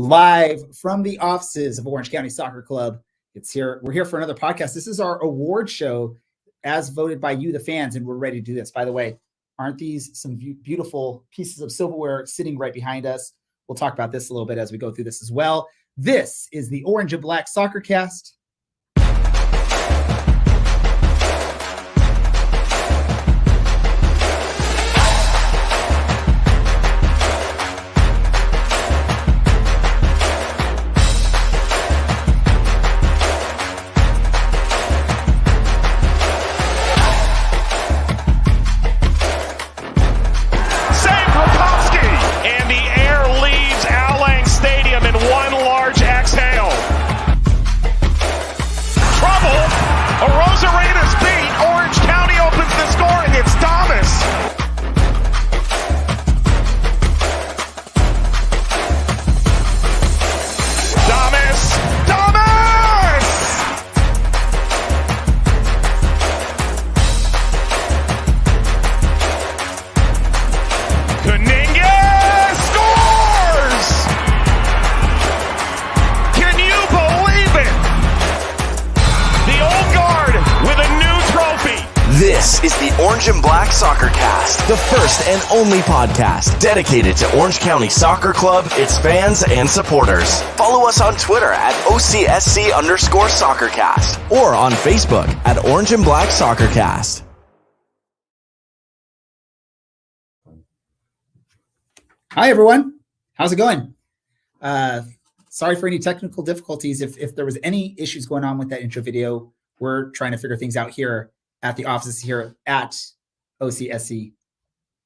live from the offices of Orange County Soccer Club. We're here for another podcast. This is our award show as voted by you, the fans, and we're ready to do this. By the way, aren't these some beautiful pieces of silverware sitting right behind us? We'll talk about this a little bit as we go through this as well. This is the Orange and Black SoccerCast. This is the Orange and Black SoccerCast, the first and only podcast dedicated to Orange County Soccer Club, its fans, and supporters. Follow us on Twitter at OCSC_SoccerCast or on Facebook at Orange and Black SoccerCast. Hi, everyone. How's it going? Sorry for any technical difficulties. If there was any issues going on with that intro video, we're trying to figure things out here at the offices here at OCSC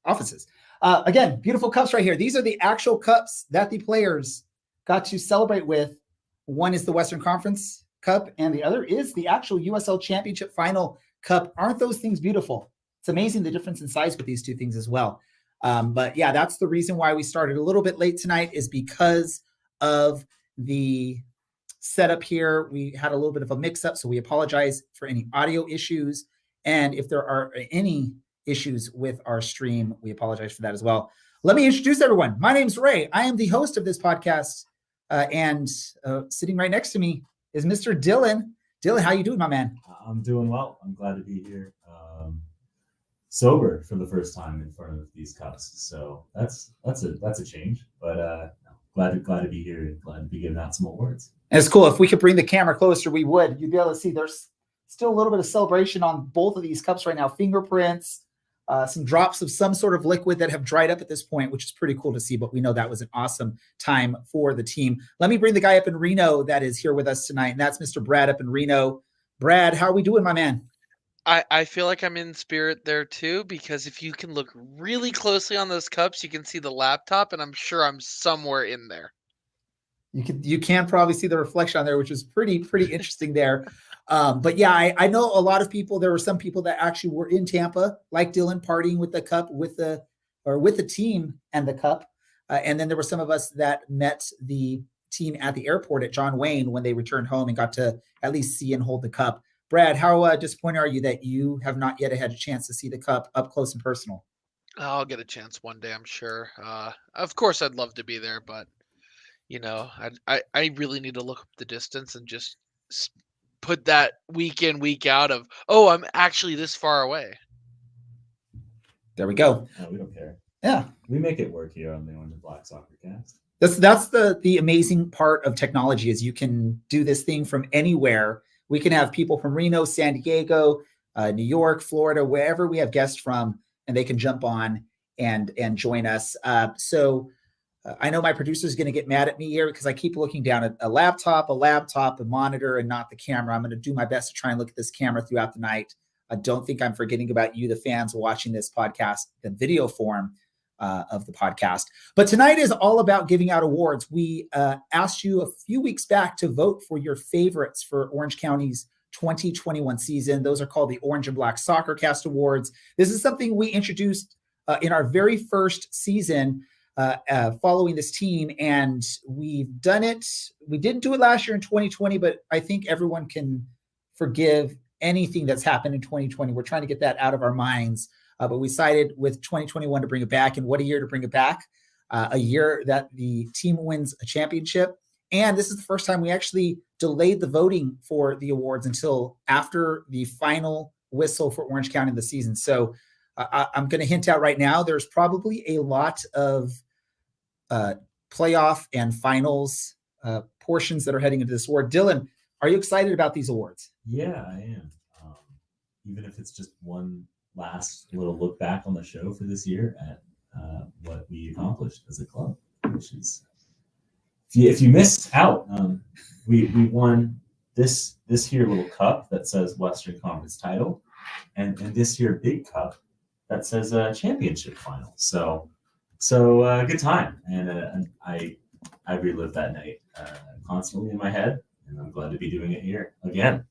offices. Again, beautiful cups right here. These are the actual cups that the players got to celebrate with. One is the Western Conference Cup, and the other is the actual USL Championship Final Cup. Aren't those things beautiful? It's amazing the difference in size with these two things as well. But yeah, that's the reason why we started a little bit late tonight, is because of the setup here. We had a little bit of a mix-up, so we apologize for any audio issues. And if there are any issues with our stream, we apologize for that as well. Let me introduce everyone. My name's Ray. I am the host of this podcast. And sitting right next to me is Mr. Dylan. Dylan, how you doing, my man? I'm doing well. I'm glad to be here. Sober for the first time in front of these cups. So that's a change. But glad to be here and glad to be giving out some awards. And it's cool. If we could bring the camera closer, we would. You'd be able to see there's still a little bit of celebration on both of these cups right now. Fingerprints, some drops of some sort of liquid that have dried up at this point, which is pretty cool to see, but we know that was an awesome time for the team. Let me bring the guy up in Reno that is here with us tonight, and that's Mr. Brad up in Reno. Brad, how are we doing, my man? I feel like I'm in spirit there too, because if you can look really closely on those cups, you can see the laptop, and I'm sure I'm somewhere in there. You can probably see the reflection on there, which is pretty interesting there. But yeah, I know a lot of people. There were some people that actually were in Tampa, like Dylan, partying with the cup, with the team and the cup. And then there were some of us that met the team at the airport at John Wayne when they returned home and got to at least see and hold the cup. Brad, how disappointed are you that you have not yet had a chance to see the cup up close and personal? I'll get a chance one day, I'm sure. Of course, I'd love to be there, but I really need to look up the distance and just put that week in, week out of, I'm actually this far away. There we go. No, we don't care. Yeah. We make it work here on the Orange and Black SoccerCast. That's the amazing part of technology, is you can do this thing from anywhere. We can have people from Reno, San Diego, New York, Florida, wherever we have guests from, and they can jump on and join us. So I know my producer is going to get mad at me here because I keep looking down at a laptop, a monitor, and not the camera. I'm going to do my best to try and look at this camera throughout the night. I don't think I'm forgetting about you, the fans watching this podcast, the video form of the podcast. But tonight is all about giving out awards. We asked you a few weeks back to vote for your favorites for Orange County's 2021 season. Those are called the Orange and Black SoccerCast Awards. This is something we introduced in our very first season following this team, and we've done it. We didn't do it last year in 2020, but I think everyone can forgive anything that's happened in 2020. We're trying to get that out of our minds, but we decided with 2021 to bring it back, and what a year to bring it back. a year that the team wins a championship. And this is the first time we actually delayed the voting for the awards until after the final whistle for Orange County in the season. So I'm going to hint out right now, there's probably a lot of playoff and finals portions that are heading into this award. Dylan, are you excited about these awards? Yeah, I am. Even if it's just one last little look back on the show for this year at what we accomplished as a club, which is, if you missed out, we won this here little cup that says Western Conference title, and this here big cup that says championship final. So good time, and I relived that night constantly in my head, and I'm glad to be doing it here again.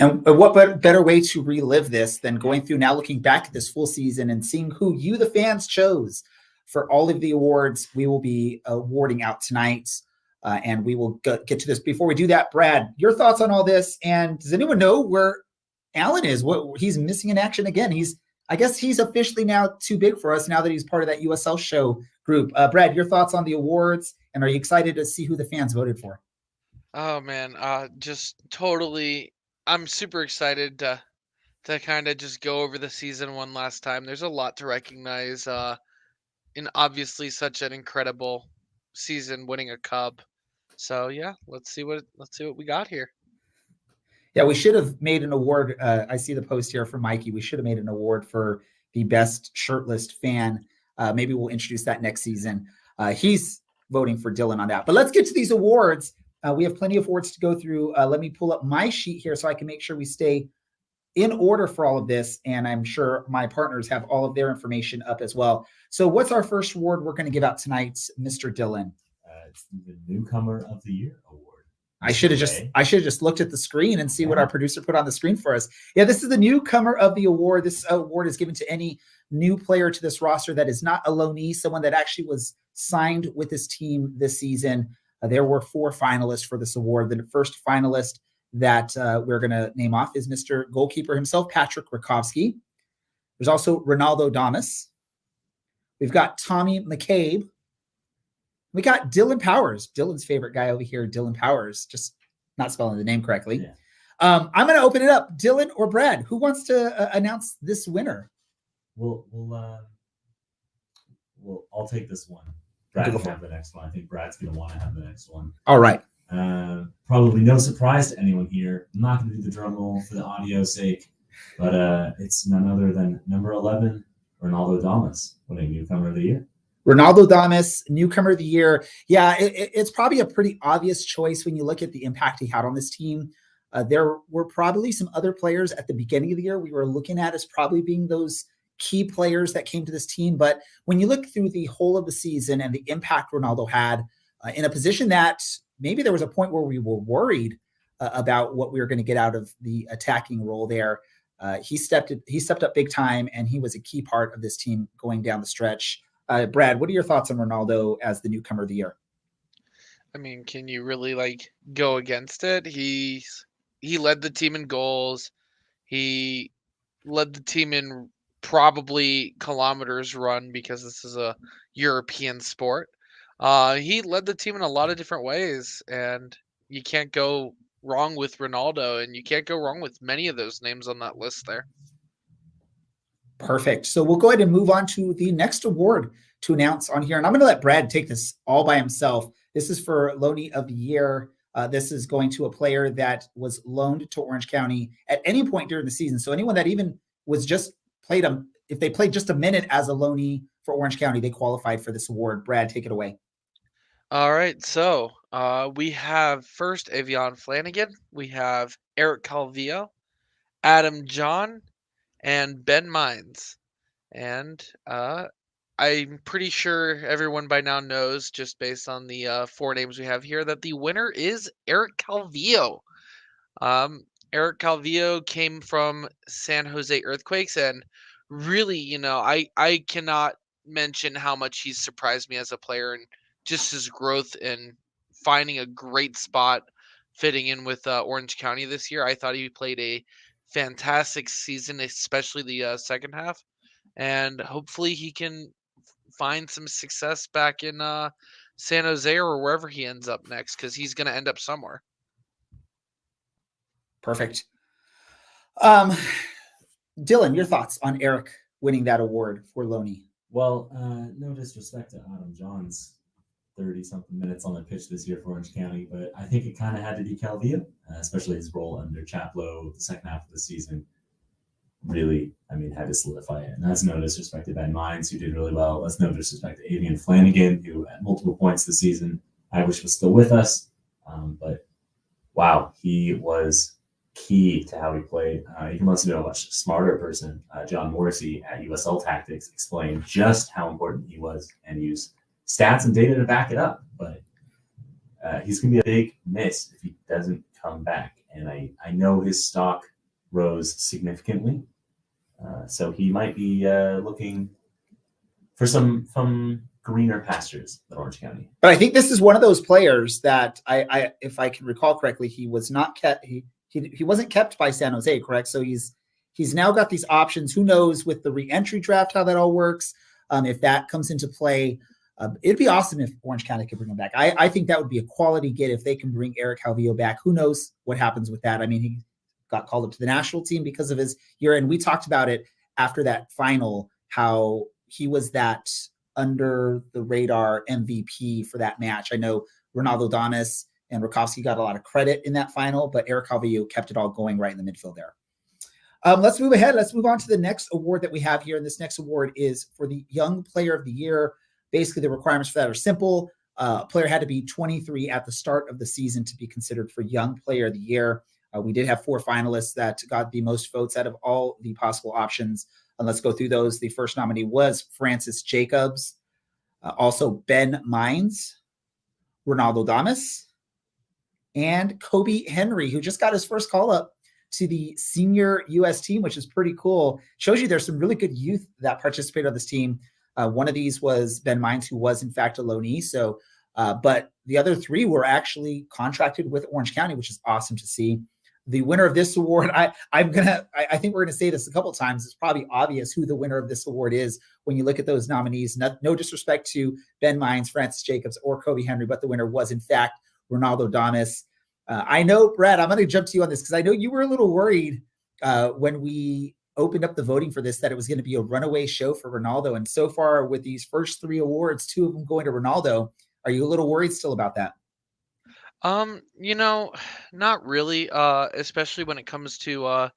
And what better way to relive this than going through now, looking back at this full season and seeing who you, the fans, chose for all of the awards we will be awarding out tonight. And we will get to this. Before we do that, Brad, your thoughts on all this? And does anyone know where Alan is? What he's missing in action again? I guess he's officially now too big for us now that he's part of that USL show group. Brad, your thoughts on the awards? And are you excited to see who the fans voted for? Oh man, just totally. I'm super excited to kind of just go over the season one last time. There's a lot to recognize in obviously such an incredible season, winning a cup. So yeah, let's see what we got here. Yeah, we should have made an award. I see the post here from Mikey. We should have made an award for the best shirtless fan. Maybe we'll introduce that next season. He's voting for Dylan on that. But let's get to these awards. We have plenty of awards to go through. Let me pull up my sheet here so I can make sure we stay in order for all of this. And I'm sure my partners have all of their information up as well. So what's our first award we're going to give out tonight, Mr. Dylan? It's the Newcomer of the Year award. I should have just looked at the screen and see what our producer put on the screen for us. Yeah, this is the Newcomer of the Award. This award is given to any new player to this roster that is not a loanee, someone that actually was signed with this team this season. There were 4 finalists for this award. The first finalist that we're going to name off is Mr. Goalkeeper himself, Patrick Rakowski. There's also Ronaldo Damas. We've got Tommy McCabe. We got Dylan Powers, Dylan's favorite guy over here, Dylan Powers, just not spelling the name correctly. Yeah. I'm going to open it up. Dylan or Brad, who wants to announce this winner? Well, I'll take this one. Brad can have the next one. I think Brad's going to want to have the next one. All right. Probably no surprise to anyone here. I'm not going to do the drum roll for the audio's sake, but it's none other than number 11, Ronaldo Damas, winning Newcomer of the Year. Ronaldo Damas, Newcomer of the Year. Yeah, it's probably a pretty obvious choice when you look at the impact he had on this team. There were probably some other players at the beginning of the year we were looking at as probably being those key players that came to this team. But when you look through the whole of the season and the impact Ronaldo had in a position that maybe there was a point where we were worried about what we were going to get out of the attacking role there. He stepped up big time, and he was a key part of this team going down the stretch. Brad, what are your thoughts on Ronaldo as the Newcomer of the Year? I mean, can you really go against it? He led the team in goals. He led the team in probably kilometers run because this is a European sport. He led the team in a lot of different ways, and you can't go wrong with Ronaldo, and you can't go wrong with many of those names on that list there. Perfect. So we'll go ahead and move on to the next award to announce on here. And I'm going to let Brad take this all by himself. This is for Loanee of the Year. This is going to a player that was loaned to Orange County at any point during the season. So anyone that even was just if they played just a minute as a loanee for Orange County, they qualified for this award. Brad, take it away. All right. So we have first Avion Flanagan. We have Eric Calvillo, Adam John, and Ben Mines. And I'm pretty sure everyone by now knows, just based on the 4 names we have here, that the winner is Eric Calvillo. Eric Calvillo came from San Jose Earthquakes, and really, I cannot mention how much he's surprised me as a player, and just his growth in finding a great spot fitting in with Orange County this year. I thought he played a fantastic season, especially the second half, and hopefully he can find some success back in San Jose or wherever he ends up next, because he's going to end up somewhere. Perfect. Dylan, your thoughts on Eric winning that award for Loney? Well, no disrespect to Adam John's 30-something minutes on the pitch this year for Orange County, but I think it kind of had to be Calvillo, especially his role under Chaplow the second half of the season. Really, had to solidify it. And that's no disrespect to Ben Mines, who did really well. That's no disrespect to Avian Flanagan, who at multiple points this season I wish was still with us. But wow, he was key to how he played. You can listen to a much smarter person, John Morrissey at USL Tactics, explain just how important he was and use stats and data to back it up. But he's going to be a big miss if he doesn't come back. And I know his stock rose significantly. So he might be looking for some greener pastures at Orange County. But I think this is one of those players that I if I can recall correctly, he was not kept. He wasn't kept by San Jose, correct? So he's now got these options. Who knows with the re-entry draft how that all works? If that comes into play, it'd be awesome if Orange County could bring him back. I think that would be a quality get if they can bring Eric Calvillo back. Who knows what happens with that? He got called up to the national team because of his year. And we talked about it after that final, how he was that under the radar MVP for that match. I know Ronaldo Donis and Rakowski got a lot of credit in that final, but Eric Calvillo kept it all going right in the midfield there. Let's move ahead. Let's move on to the next award that we have here. And this next award is for the Young Player of the Year. Basically, the requirements for that are simple. A player had to be 23 at the start of the season to be considered for Young Player of the Year. We did have 4 finalists that got the most votes out of all the possible options. And let's go through those. The first nominee was Francis Jacobs, also Ben Mines, Ronaldo Damas, and Kobe Henry, who just got his first call up to the senior U.S. team, which is pretty cool. Shows you there's some really good youth that participated on this team. One of these was Ben Mines, who was in fact a loanee. So, but the other 3 were actually contracted with Orange County, which is awesome to see. The winner of this award, I think we're going to say this a couple of times. It's probably obvious who the winner of this award is when you look at those nominees. No disrespect to Ben Mines, Francis Jacobs, or Kobe Henry, but the winner was in fact Ronaldo Damas. I know, Brad, I'm going to jump to you on this because I know you were a little worried when we opened up the voting for this that it was going to be a runaway show for Ronaldo. And so far with these first 3 awards, 2 of them going to Ronaldo, are you a little worried still about that? Not really, especially when it comes to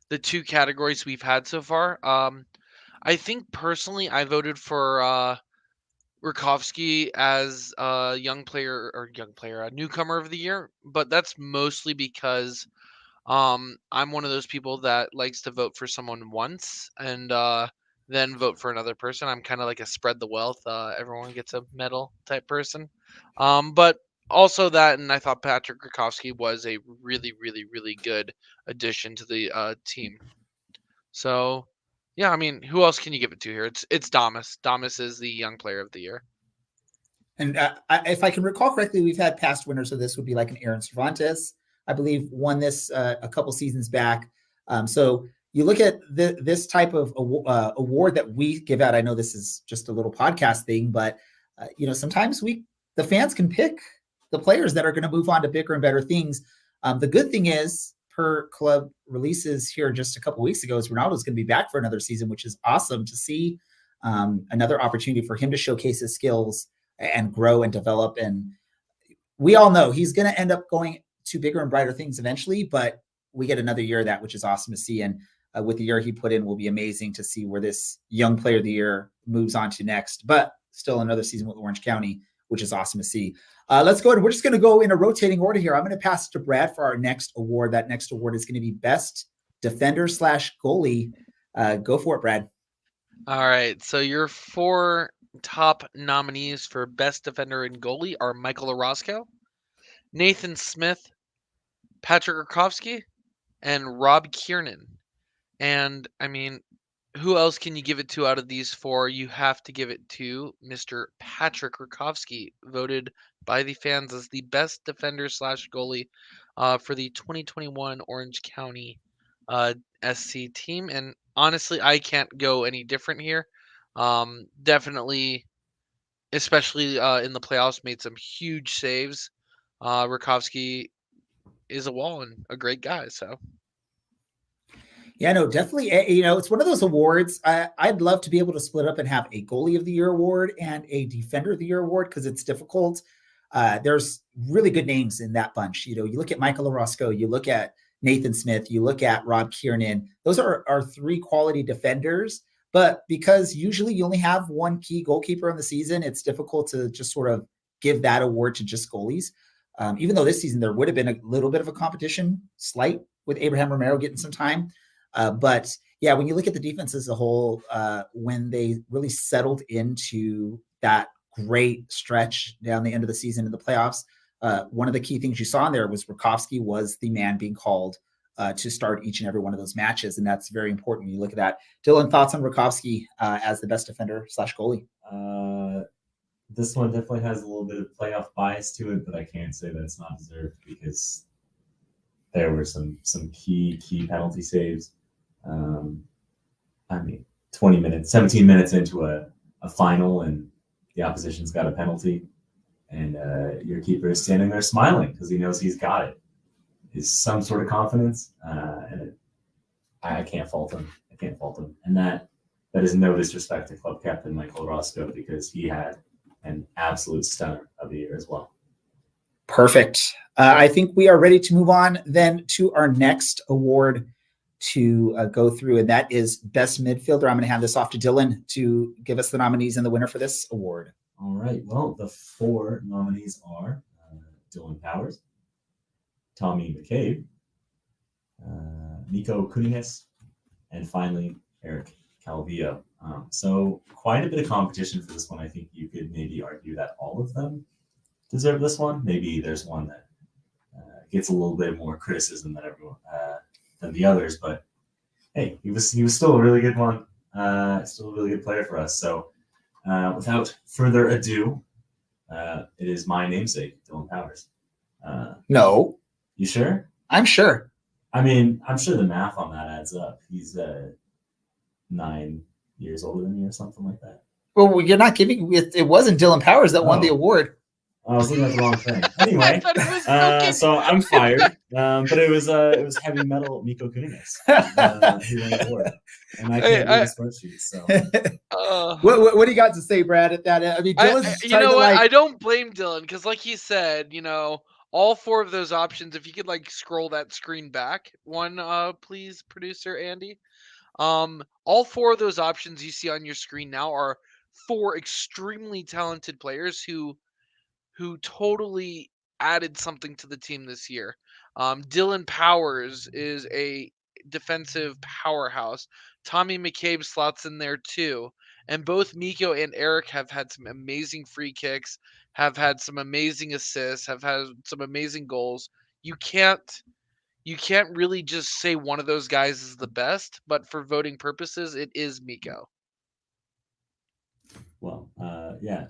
the 2 categories we've had so far. I think personally I voted for Rakowski as a newcomer of the year, but that's mostly because I'm one of those people that likes to vote for someone once and then vote for another person. I'm kind of like a spread the wealth, everyone gets a medal type person. But also that, and I thought Patrick Rakowski was a really, really, really good addition to the team. So, yeah, who else can you give it to here? It's Damas. Damas is the Young Player of the Year. And if I can recall correctly, we've had past winners of this would be like an Aaron Cervantes, I believe, won this a couple seasons back. So you look at this type of award that we give out. I know this is just a little podcast thing, but sometimes the fans can pick the players that are going to move on to bigger and better things. The good thing is, per club releases here just a couple weeks ago, is Ronaldo's going to be back for another season, which is awesome to see. Another opportunity for him to showcase his skills and grow and develop. And we all know he's going to end up going to bigger and brighter things eventually, but we get another year of that, which is awesome to see. And with the year he put in, will be amazing to see where this Young Player of the Year moves on to next. But still another season with Orange County, which is awesome to see. Let's go ahead. We're just going to go in a rotating order here. I'm going to pass it to Brad for our next award. That next award is going to be Best Defender / Goalie. Go for it, Brad. All right. So your 4 top nominees for Best Defender and Goalie are Michael Orozco, Nathan Smith, Patrick Rakowski, and Rob Kiernan. And who else can you give it to out of these 4? You have to give it to Mr. Patrick Rakowski, voted by the fans as the best defender / goalie for the 2021 Orange County SC team. And honestly, I can't go any different here. Definitely especially in the playoffs, made some huge saves. Rakowski is a wall and a great guy. So Yeah, no, definitely. It's one of those awards. I'd love to be able to split up and have a goalie of the year award and a defender of the year award because it's difficult. There's really good names in that bunch. You look at Michael Orozco, you look at Nathan Smith, you look at Rob Kiernan. Those are 3 quality defenders. But because usually you only have one key goalkeeper in the season, it's difficult to just sort of give that award to just goalies. Even though this season there would have been a little bit of a competition, slight, with Abraham Romero getting some time. But yeah, when you look at the defense as a whole, when they really settled into that great stretch down the end of the season in the playoffs, one of the key things you saw in there was Rakowski was the man being called to start each and every one of those matches. And that's very important when you look at that. Dylan, thoughts on Rakowski as the best defender / goalie? This one definitely has a little bit of playoff bias to it, but I can't say that it's not deserved because there were some key penalty saves. 17 minutes into a final and the opposition's got a penalty and your keeper is standing there smiling because he knows he's got it. Is some sort of confidence, and I can't fault him. And that is no disrespect to club captain Michael Orozco because he had an absolute stunner of the year as well. Perfect. I think we are ready to move on then to our next award to go through, and that is Best Midfielder. I'm going to hand this off to Dylan to give us the nominees and the winner for this award. All right. Well, the 4 nominees are Dylan Powers, Tommy McCabe, Nico Kuningas, and finally Eric Calvillo. So quite a bit of competition for this one. I think you could maybe argue that all of them deserve this one. Maybe there's one that gets a little bit more criticism than the others, but hey, he was still a really good one. Still a really good player for us. So without further ado, it is my namesake, Dylan Powers. No. You sure? I'm sure. I mean, I'm sure the math on that adds up. He's 9 years older than me or something like that. Well, you're not giving it. Wasn't Dylan Powers that won the award. I was looking at the wrong thing. Anyway, so I'm fired. But it was heavy metal Nico Kuningas who won the award, and I can't read the spreadsheet. So, what do you got to say, Brad? At that, I mean, Dylan's you know what? I don't blame Dylan because, like he said, all 4 of those options. If you could scroll that screen back one, please, producer Andy. All 4 of those options you see on your screen now are 4 extremely talented players who totally added something to the team this year. Dylan Powers is a defensive powerhouse. Tommy McCabe slots in there too. And both Miko and Eric have had some amazing free kicks, have had some amazing assists, have had some amazing goals. You can't really just say one of those guys is the best, but for voting purposes, it is Miko. Well, yeah.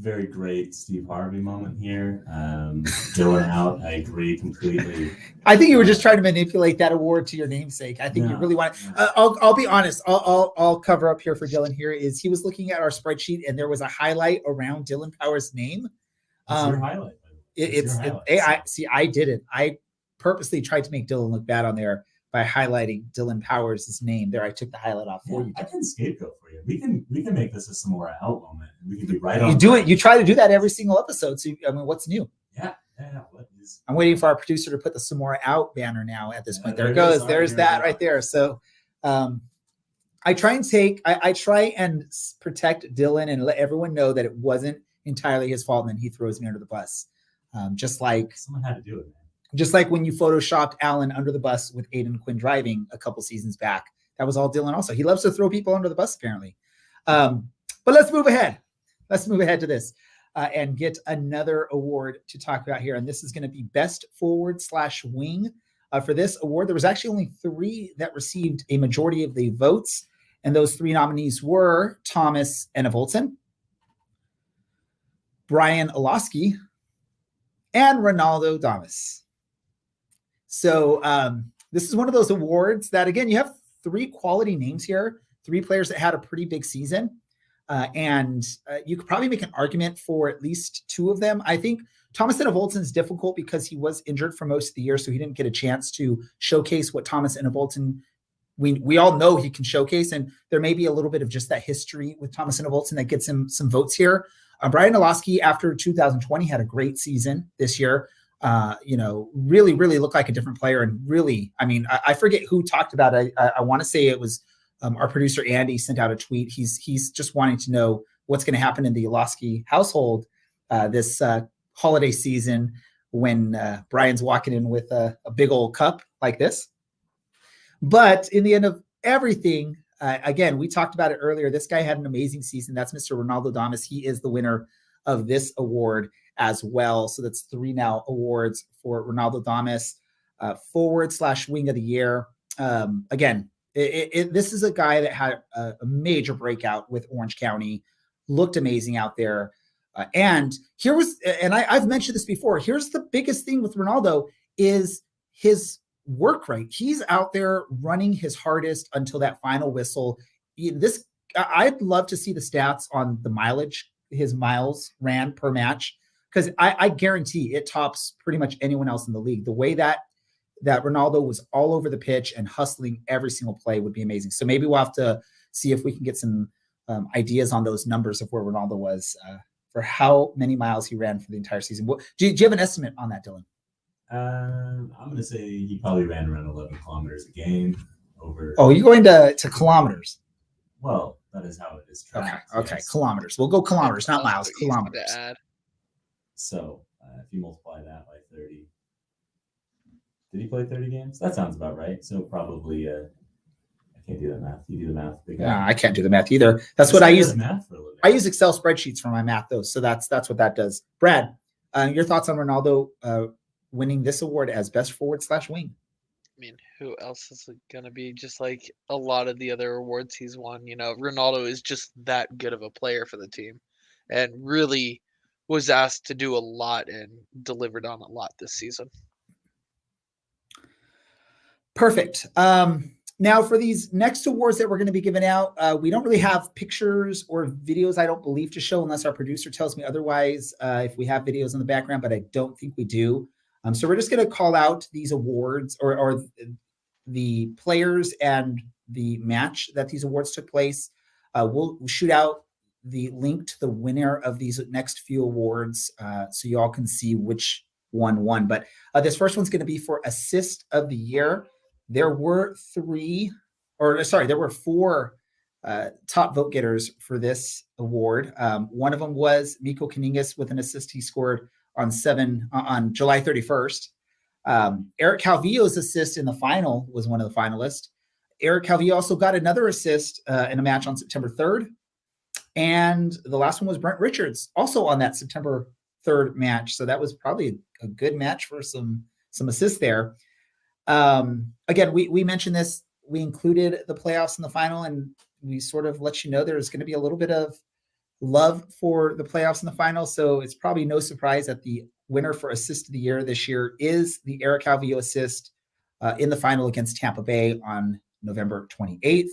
Very great Steve Harvey moment here. Dylan out. I agree completely. I think you were just trying to manipulate that award to your namesake. I think you really want. I'll be honest. I'll cover up here for Dylan. Here is he was looking at our spreadsheet and there was a highlight around Dylan Powers' name. What's your highlight? I did it. I purposely tried to make Dylan look bad on there by highlighting Dylan Powers' name. There, I took the highlight off for you. I can scapegoat for you. We can make this a Samora out moment. We can be right on. You do it. You try to do that every single episode. So I mean, what's new? Yeah. I'm waiting for our producer to put the Samora out banner now. At this point, there it goes. There's that right there. So, I try and protect Dylan and let everyone know that it wasn't entirely his fault, and then he throws me under the bus. Just like someone had to do it, man. Just like when you photoshopped Alan under the bus with Aiden Quinn driving a couple seasons back. That was all Dylan also. He loves to throw people under the bus, apparently. But let's move ahead. Let's move ahead to this and get another award to talk about here. And this is going to be Best Forward / Wing. For this award, there was actually only 3 that received a majority of the votes. And those 3 nominees were Thomas Enevolson, Brian Olowski, and Ronaldo Damas. So this is one of those awards that, again, you have 3 quality names here, 3 players that had a pretty big season. And you could probably make an argument for at least two of them. I think Thomas Innevoldson's difficult because he was injured for most of the year, so he didn't get a chance to showcase what Thomas Innevoldson we all know he can showcase, and there may be a little bit of just that history with Thomas Innevoldson that gets him some votes here. Brian Nowalski, after 2020, had a great season this year. Really, really looked like a different player, and really, I mean, I forget who talked about it. I want to say it was our producer Andy sent out a tweet. He's just wanting to know what's going to happen in the Nowalski household this holiday season when Brian's walking in with a big old cup like this. But in the end of everything, again, we talked about it earlier. This guy had an amazing season. That's Mr. Ronaldo Damas. He is the winner of this award as well. So that's 3 now awards for Ronaldo Damas, forward/wing of the year. Again, this is a guy that had a major breakout with Orange County, looked amazing out there. And I've mentioned this before. Here's the biggest thing with Ronaldo is his work rate. He's out there running his hardest until that final whistle. I'd love to see the stats on the mileage, his miles ran per match, because I guarantee it tops pretty much anyone else in the league. The way that Ronaldo was all over the pitch and hustling every single play would be amazing. So maybe we'll have to see if we can get some ideas on those numbers of where Ronaldo was for how many miles he ran for the entire season. Do you have an estimate on that, Dylan? I'm going to say he probably ran around 11 kilometers a game over. Oh, you're going to kilometers. Well, that is how it is tracked. Okay. Yes. Kilometers. We'll go kilometers, not miles. Kilometers. So if you multiply that by 30, did he play 30 games? That sounds about right. So probably, I can't do that math. You do the math. Yeah, I can't do the math either. That's what I use. Math for a living. I use Excel spreadsheets for my math, though. So that's what that does. Brad, your thoughts on Ronaldo winning this award as best forward/wing? I mean, who else is it going to be? Just like a lot of the other awards he's won. Ronaldo is just that good of a player for the team and really was asked to do a lot and delivered on a lot this season. Perfect. Now for these next awards that we're going to be giving out, we don't really have pictures or videos, I don't believe, to show unless our producer tells me otherwise, if we have videos in the background, but I don't think we do. So we're just going to call out these awards or the players and the match that these awards took place. We'll shoot out the link to the winner of these next few awards so you all can see which one won. But this first one's going to be for Assist of the Year. There were four top vote getters for this award. One of them was Miko Kaningas with an assist he scored on July 31st. Eric Calvillo's assist in the final was one of the finalists. Eric Calvillo also got another assist in a match on September 3rd. And the last one was Brent Richards, also on that September 3rd match. So that was probably a good match for some assists there. Again, we mentioned this. We included the playoffs in the final, and we sort of let you know there's going to be a little bit of love for the playoffs in the final. So it's probably no surprise that the winner for Assist of the Year this year is the Eric Calvillo assist in the final against Tampa Bay on November 28th.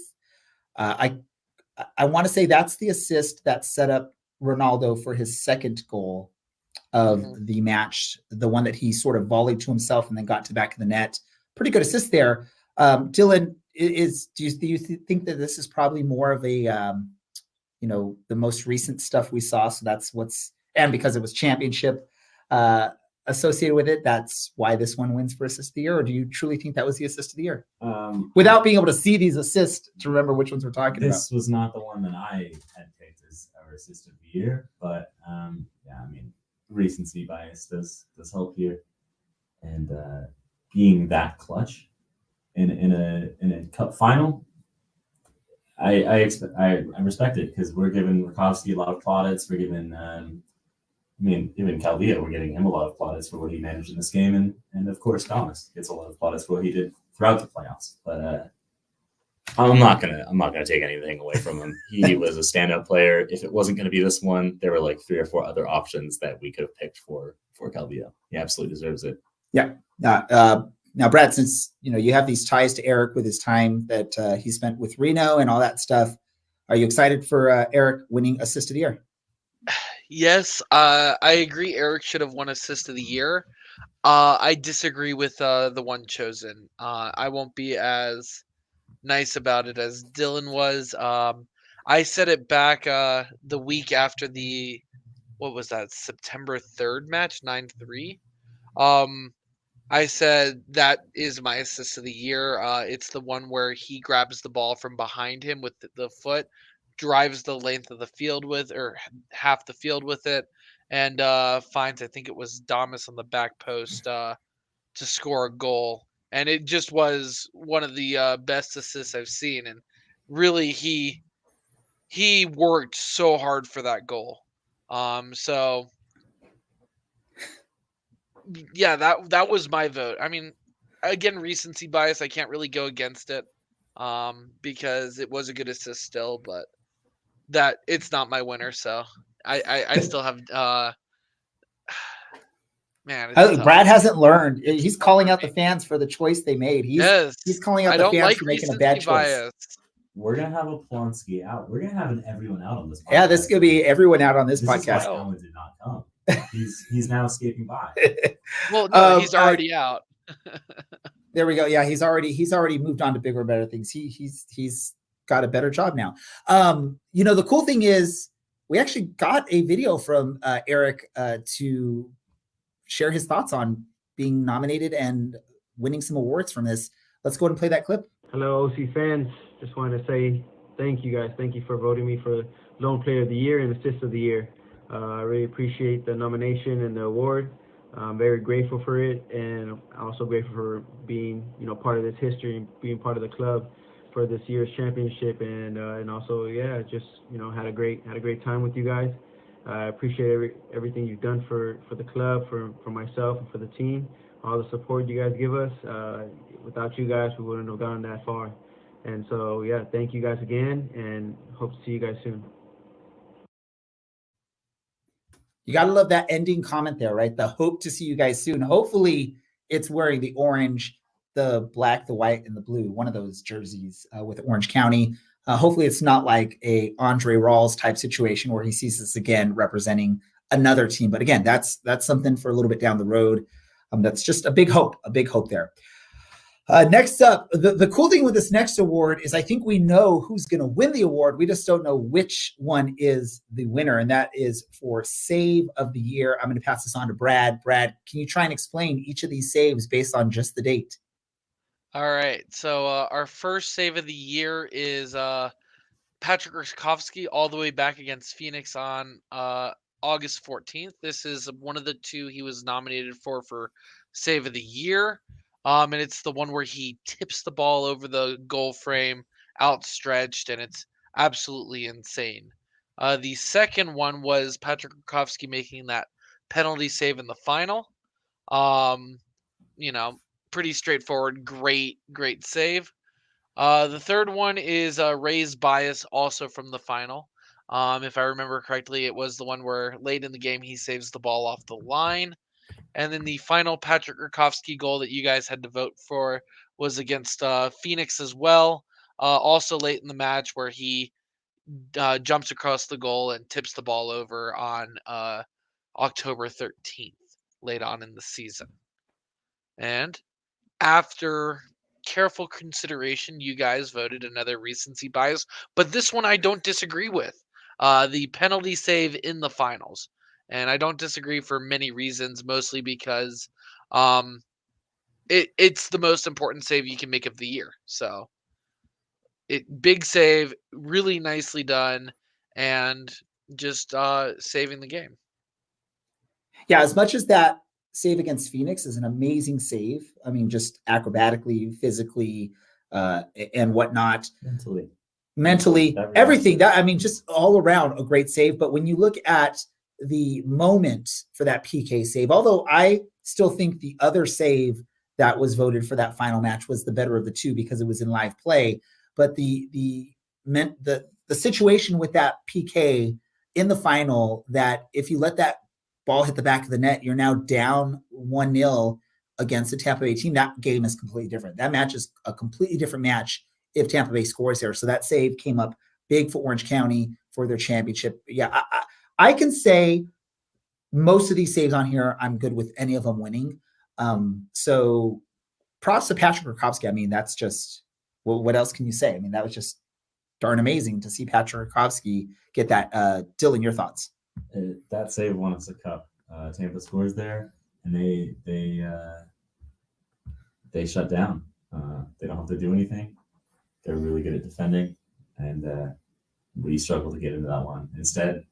I want to say that's the assist that set up Ronaldo for his second goal of the match, the one that he sort of volleyed to himself and then got to the back of the net. Pretty good assist there. Dylan, do you think that this is probably more of a, the most recent stuff we saw? So that's and because it was championship associated with it, that's why this one wins for Assist of the Year? Or do you truly think that was the Assist of the Year? Without being able to see these assists to remember which ones we're talking about. This was not the one that I had picked as our Assist of the Year, but recency bias does help here. And being that clutch in a cup final, I respect it, because we're giving Rakowski a lot of plaudits. We're giving even Calvillo, we're giving him a lot of plaudits for what he managed in this game, and of course Thomas gets a lot of plaudits for what he did throughout the playoffs. But I'm not gonna take anything away from him. He was a standout player. If it wasn't gonna be this one, there were like 3 or 4 other options that we could have picked for Calvillo. He absolutely deserves it. Yeah. Now, Brad, since you have these ties to Eric with his time that he spent with Reno and all that stuff, Are you excited for Eric winning assist of the year? Yes, I agree. Eric should have won assist of the year. I disagree with the one chosen. I won't be as nice about it as Dylan was. I said it back the week after the what was that September 3rd match 9-3. I said that is my assist of the year. It's the one where he grabs the ball from behind him with the foot, drives the length of the field with, or half the field with it, and finds, I think it was Damas on the back post to score a goal. And it just was one of the best assists I've seen. And really, he worked so hard for that goal. So yeah, that was my vote. I mean, again, recency bias. I can't really go against it, because it was a good assist still, but that it's not my winner. So I still have man. It's tough. Brad hasn't learned. He's calling out the fans for the choice they made. He's calling out I the don't fans like for making a recency bad choice. bias. We're gonna have a Plonsky out. We're gonna have everyone out on this podcast. Yeah, this is gonna be everyone out on this podcast. Is why Alan did not come. He's now escaping by. Well, no, he's already out. There we go. Yeah, he's already moved on to bigger and better things. He's got a better job now. The cool thing is we actually got a video from Eric to share his thoughts on being nominated and winning some awards from this. Let's go ahead and play that clip. Hello, OC fans. Just wanted to say thank you guys. Thank you for voting me for Lone Player of the Year and Assist of the Year. I really appreciate the nomination and the award. I'm very grateful for it, and also grateful for being, part of this history and being part of the club for this year's championship, and also, just had a great time with you guys. I appreciate everything you've done for the club, for myself, and for the team. All the support you guys give us. Without you guys, we wouldn't have gone that far. And so, thank you guys again, and hope to see you guys soon. You got to love that ending comment there, right? The hope to see you guys soon. Hopefully it's wearing the orange, the black, the white, and the blue, one of those jerseys with Orange County. Hopefully it's not like a Andre Rawls type situation where he sees us again representing another team. But again, that's something for a little bit down the road. That's just a big hope there. Next up, the cool thing with this next award is I think we know who's going to win the award. We just don't know which one is the winner, and that is for Save of the Year. I'm going to pass this on to Brad. Brad, can you try and explain each of these saves based on just the date? All right. So our first save of the year is Patrick Ruskowski all the way back against Phoenix on August 14th. This is one of the two he was nominated for Save of the Year. And it's the one where he tips the ball over the goal frame outstretched, and it's absolutely insane. The second one was Patrick Ruskowski making that penalty save in the final. Pretty straightforward, great save. The third one is Ray's bias, also from the final. If I remember correctly, it was the one where late in the game he saves the ball off the line. And then the final Patrick Ruskowski goal that you guys had to vote for was against Phoenix as well. Also late in the match where he jumps across the goal and tips the ball over on October 13th, late on in the season. And after careful consideration, you guys voted another recency bias, but this one I don't disagree with. The penalty save in the finals. And I don't disagree for many reasons, mostly because it's the most important save you can make of the year. So big save, really nicely done, and just saving the game. Yeah, as much as that save against Phoenix is an amazing save. I mean, just acrobatically, physically, and whatnot. Mentally, everything. Just all around a great save. But when you look at the moment for that PK save, although I still think the other save that was voted for that final match was the better of the two because it was in live play. But the situation with that PK in the final, that if you let that ball hit the back of the net, you're now down 1-0 against the Tampa Bay team. That game is completely different. That match is a completely different match if Tampa Bay scores there. So that save came up big for Orange County for their championship. Yeah, I can say most of these saves on here, I'm good with any of them winning. So props to Patrick Rakowski. I mean, that's just, well, what else can you say? I mean, that was just darn amazing to see Patrick Rakowski get that. Dylan, your thoughts? That save won us a cup. Tampa scores there, and they shut down. They don't have to do anything. They're really good at defending, and we struggle to get into that one. Instead,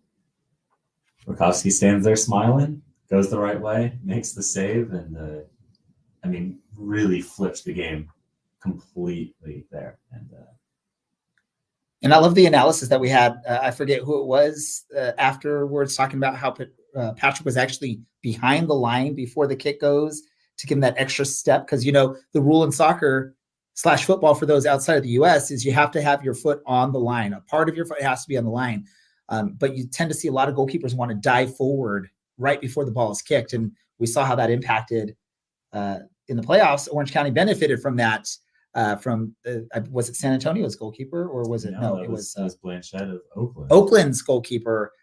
Rakowski stands there smiling, goes the right way, makes the save, and really flips the game completely there. And I love the analysis that we had. I forget who it was afterwards, talking about how Patrick was actually behind the line before the kick goes to give him that extra step. Because, the rule in soccer / football for those outside of the U.S. is you have to have your foot on the line. A part of your foot has to be on the line. But you tend to see a lot of goalkeepers want to dive forward right before the ball is kicked. And we saw how that impacted in the playoffs. Orange County benefited from that. Was it San Antonio's goalkeeper, or was it? No, it was Blanchett of Oakland. Oakland's goalkeeper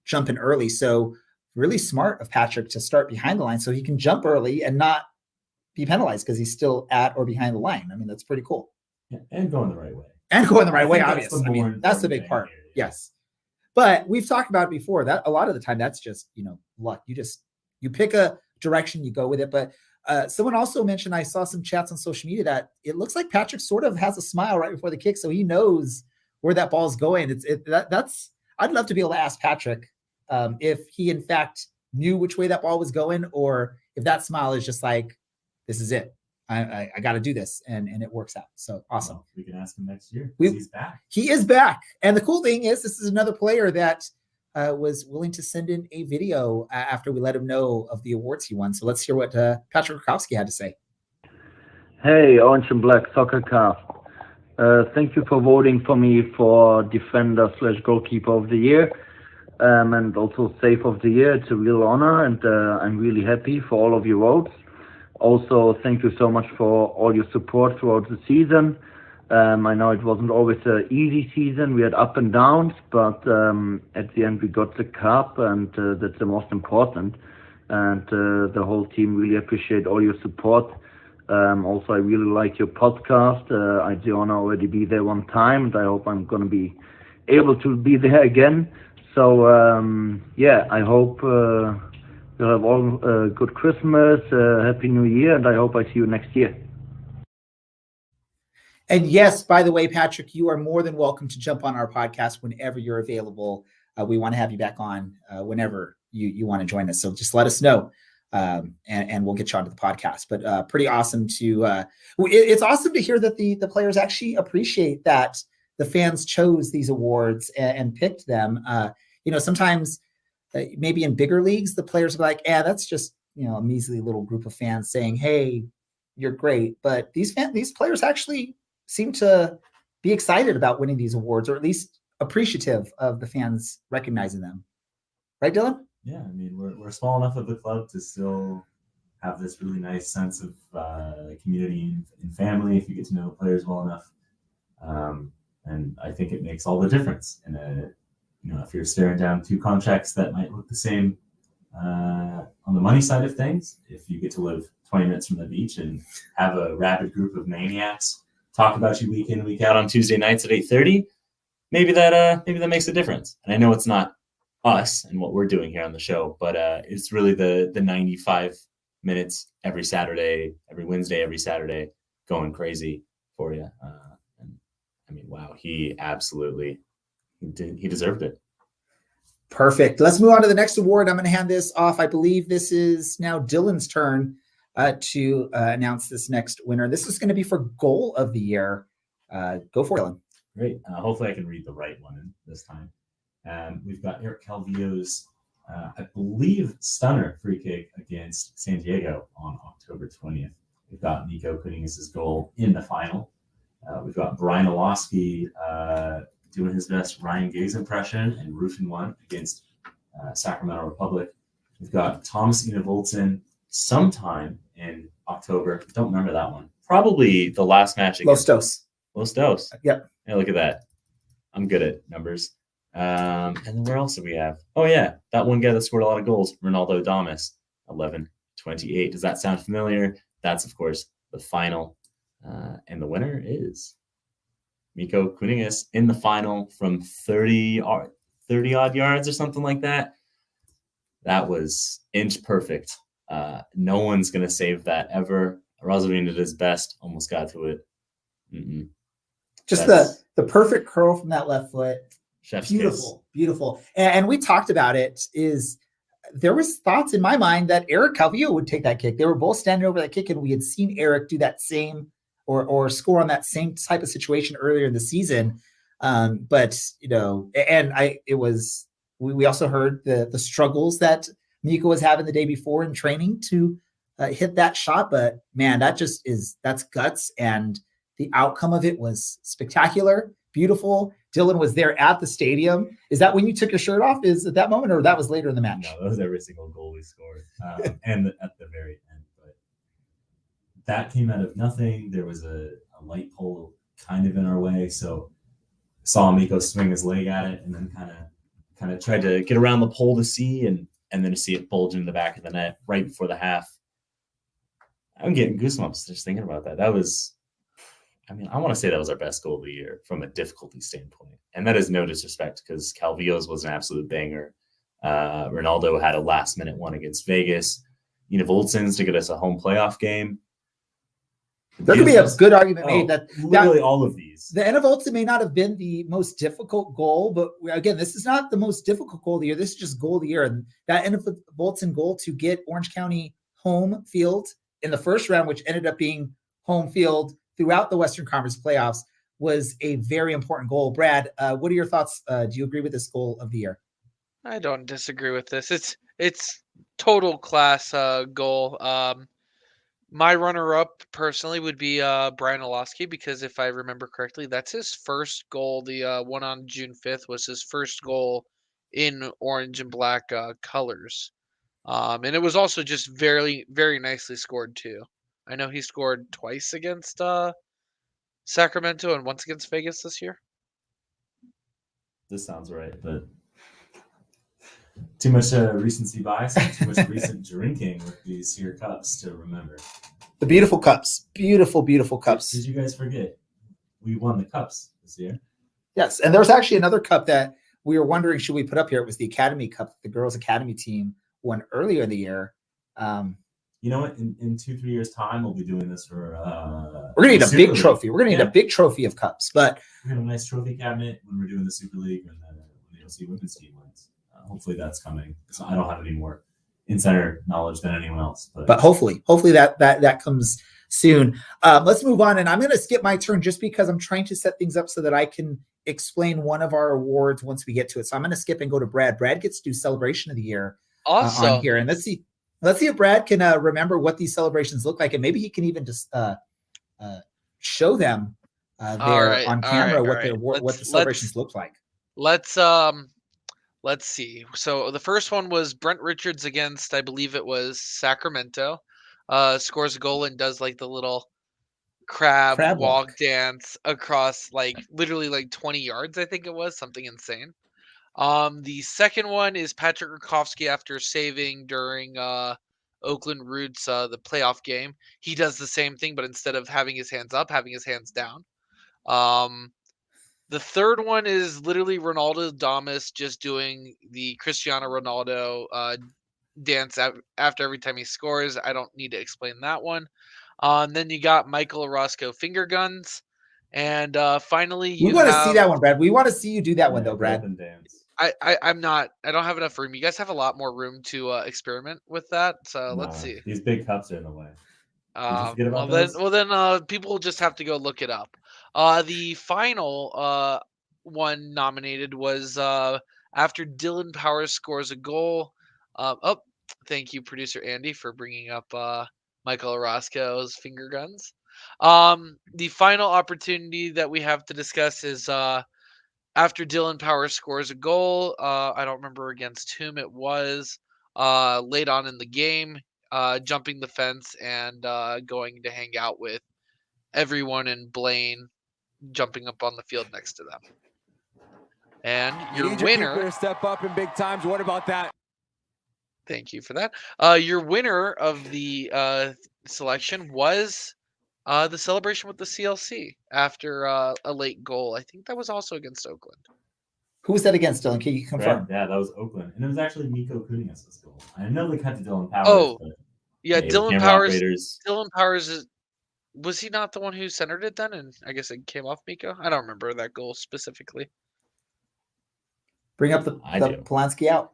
jumping early. So really smart of Patrick to start behind the line so he can jump early and not be penalized because he's still at or behind the line. I mean, that's pretty cool. Yeah, and going the right way. Obviously. I mean, that's the big part. Here. Yes. But we've talked about it before that a lot of the time that's just, luck. You pick a direction, you go with it. But someone also mentioned, I saw some chats on social media that it looks like Patrick sort of has a smile right before the kick. So he knows where that ball is going. I'd love to be able to ask Patrick if he in fact knew which way that ball was going, or if that smile is just like, this is it. I got to do this, and it works out. So awesome. Well, we can ask him next year. He's back. He is back, and the cool thing is, this is another player that was willing to send in a video after we let him know of the awards he won. So let's hear what Patrick Rakowski had to say. Hey, Orange and Black SoccerCast. Thank you for voting for me for defender / goalkeeper of the year, and also save of the year. It's a real honor, and I'm really happy for all of your votes. Also, thank you so much for all your support throughout the season. I know it wasn't always an easy season. We had up and downs, but at the end we got the cup, and that's the most important. And the whole team really appreciate all your support. Also, I really like your podcast. I had the honor already be there one time, and I hope I'm going to be able to be there again. So, I hope you'll have all a good Christmas, Happy New Year, and I hope I see you next year. And yes, by the way, Patrick, you are more than welcome to jump on our podcast whenever you're available. We want to have you back on whenever you want to join us. So just let us know, and we'll get you onto the podcast. But pretty awesome it's awesome to hear that the players actually appreciate that the fans chose these awards and picked them. Sometimes maybe in bigger leagues, the players are like, that's just, a measly little group of fans saying, hey, you're great. But these players actually seem to be excited about winning these awards, or at least appreciative of the fans recognizing them. Right, Dylan? Yeah, I mean, we're small enough of a club to still have this really nice sense of community and family if you get to know the players well enough. And I think it makes all the difference. And if you're staring down two contracts that might look the same on the money side of things, if you get to live 20 minutes from the beach and have a rabid group of maniacs talk about you week in, week out on Tuesday nights at 8:30, maybe that makes a difference. And I know it's not us and what we're doing here on the show, but it's really the 95 minutes every Saturday, every Wednesday, every Saturday going crazy for you. And I mean, wow, he deserved it. Perfect. Let's move on to the next award. I'm going to hand this off. I believe this is now Dylan's turn to announce this next winner. This is going to be for goal of the year. Go for it, Dylan. Great. Hopefully I can read the right one this time. We've got Eric Calvillo's, I believe, stunner free kick against San Diego on October 20th. We've got Nico putting his goal in the final. We've got Brian Olowski doing his best Ryan Giggs impression and roofing one against Sacramento Republic. We've got Thomas Enevoltson sometime in October. Don't remember that one. Probably the last match against Los Dos. Yep. Yeah, look at that. I'm good at numbers. And then where else do we have? Oh, yeah, that one guy that scored a lot of goals, Ronaldo Damas, 11-28. Does that sound familiar? That's, of course, the final. And the winner is Miko Kuningas in the final from 30-odd yards or something like that. That was inch perfect. No one's going to save that ever. Rosalind did his best, almost got to it. Just the perfect curl from that left foot. Chef's Beautiful, kiss. beautiful. And we talked about it. There was thoughts in my mind that Eric Calvillo would take that kick. They were both standing over that kick, and we had seen Eric do that same or score on that same type of situation earlier in the season. But we also heard the struggles that Miko was having the day before in training to hit that shot. But man, that's guts, and the outcome of it was spectacular, beautiful. Dylan was there at the stadium. Is that when you took your shirt off? Is it that moment, or that was later in the match? No, that was every single goal we scored, and at the very end. But that came out of nothing. There was a light pole kind of in our way, so saw Miko swing his leg at it, and then kind of tried to get around the pole to see, and then to see it bulge in the back of the net right before the half. I'm getting goosebumps just thinking about that. That was, I want to say that was our best goal of the year from a difficulty standpoint. And that is no disrespect, because Calvillo's was an absolute banger. Ronaldo had a last-minute one against Vegas. Voltson's to get us a home playoff game. There could be a good argument made that literally all of these. The end of Voltson may not have been the most difficult goal, but again, this is not the most difficult goal of the year. This is just goal of the year. And that end of Voltson goal to get Orange County home field in the first round, which ended up being home field throughout the Western Conference playoffs, was a very important goal. Brad, what are your thoughts? Do you agree with this goal of the year? I don't disagree with this. It's total class goal. My runner-up personally would be Brian Olowski, because if I remember correctly, that's his first goal. The one on June 5th was his first goal in orange and black colors. And it was also just very, very nicely scored too. I know he scored twice against Sacramento and once against Vegas this year. This sounds right, but too much recency bias and too much recent drinking with these here cups to remember. The beautiful cups. Beautiful, beautiful cups. Did you guys forget? We won the cups this year. Yes, and there was actually another cup that we were wondering, should we put up here? It was the Academy Cup, the girls' Academy team won earlier in the year. You know what? In 2-3 years' time, we'll be doing this for. We're gonna need a big trophy. We're gonna need a big trophy of cups, but we're gonna have a nice trophy cabinet when we're doing the Super League and when the OC women's team wins. Hopefully, that's coming. So I don't have any more insider knowledge than anyone else, but hopefully that comes soon. Let's move on, and I'm gonna skip my turn just because I'm trying to set things up so that I can explain one of our awards once we get to it. So I'm gonna skip and go to Brad. Brad gets to do Celebration of the Year on here, and let's see if Brad can remember what these celebrations look like, and maybe he can even just show them there on camera what the celebrations look like. Let's see. So the first one was Brent Richards against, I believe it was Sacramento. Scores a goal and does like the little crab walk dance across literally 20 yards, I think it was, something insane. The second one is Patrick Rakowski after saving during Oakland Roots the playoff game. He does the same thing, but instead of having his hands up, having his hands down. The third one is literally Ronaldo Damas just doing the Cristiano Ronaldo dance after every time he scores. I don't need to explain that one. Then you got Michael Orozco finger guns. And finally, we want to see that one, Brad. We want to see you do that one, though, Brad. I'm not. I don't have enough room. You guys have a lot more room to experiment with that. So let's see. These big cups are in the way. Well then, people will just have to go look it up. The final one nominated was after Dylan Powers scores a goal. Thank you, producer Andy, for bringing up Michael Orozco's finger guns. The final opportunity that we have to discuss is after Dylan Powers scores a goal. I don't remember against whom it was. Late on in the game, jumping the fence and going to hang out with everyone in Blaine, jumping up on the field next to them. And your DJ winner, Cooper to step up in big times. What about that? thank you for that. Your winner of the selection was the celebration with the CLC after a late goal. I think that was also against Oakland. Who was that against, Dylan? Can you confirm? Right, yeah, that was Oakland. And it was actually Miko Kuningas' goal. I know they cut to Dylan Powers. Oh, but yeah, hey, Dylan camera Powers. operators- Dylan Powers was he not the one who centered it then? And I guess it came off Miko. I don't remember that goal specifically. Bring up the Polanski out.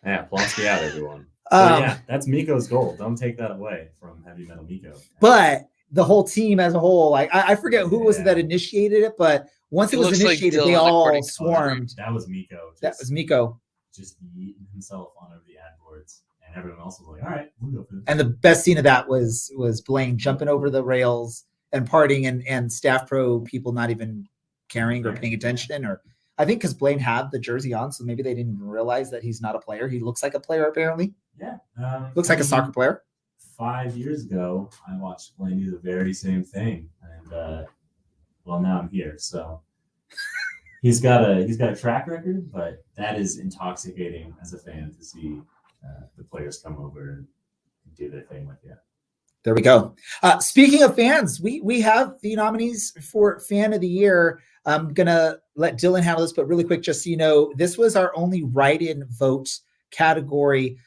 Yeah, Polanski out, everyone. Yeah, that's Miko's goal. Don't take that away from Heavy Metal Miko. But the whole team as a whole, I forget who was it that initiated it, but once it was initiated, they all swarmed. That was Miko. That was Miko. Just yeeting himself on over the ad boards. And everyone else was like, all right, we'll go for this. And the best scene of that was Blaine jumping over the rails and partying, and staff pro people not even caring or paying attention. Or I think because Blaine had the jersey on, so maybe they didn't even realize that he's not a player. He looks like a player, apparently. Yeah. Looks like a soccer player. 5 years ago, I watched Blaine do the very same thing. And well, now I'm here. So he's got a track record, but that is intoxicating as a fan to see the players come over and do their thing like that. There we go. Speaking of fans, we have the nominees for Fan of the Year. I'm going to let Dylan handle this, but really quick, just so you know, this was our only write-in vote category.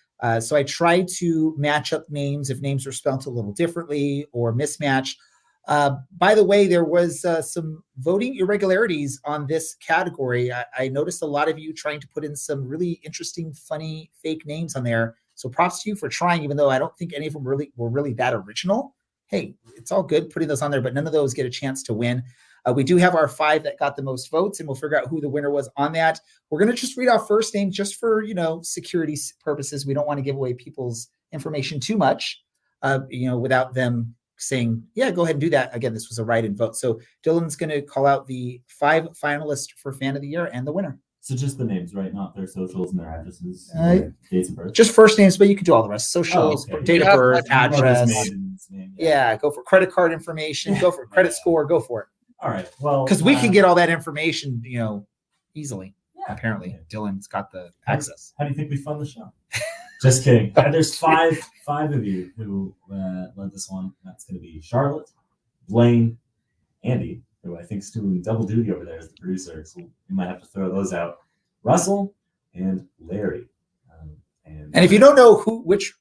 So I tried to match up names if names were spelled a little differently or mismatched. By the way, there was some voting irregularities on this category. I noticed a lot of you trying to put in some really interesting, funny, fake names on there. So props to you for trying, even though I don't think any of them were really that original. Hey, it's all good putting those on there, but none of those get a chance to win. We do have our 5 that got the most votes, and we'll figure out who the winner was on that. We're going to just read off first names just for, security purposes. We don't want to give away people's information too much, without them saying, yeah, go ahead and do that. Again, this was a write-in vote. So Dylan's going to call out the 5 finalists for Fan of the Year and the winner. So just the names, right? Not their socials and their addresses, their dates of birth? Just first names, but you can do all the rest. Socials, date of birth, address. Yeah, go for credit card information. Go for credit score. Go for it. All right. Well, because we can get all that information, easily. Yeah. Apparently, Dylan's got the access. How do you think we fund the show? Just kidding. There's five of you who led this one. That's going to be Charlotte, Blaine, Andy, who I think is doing double duty over there as the producer. So we might have to throw those out. Russell and Larry. And if you don't know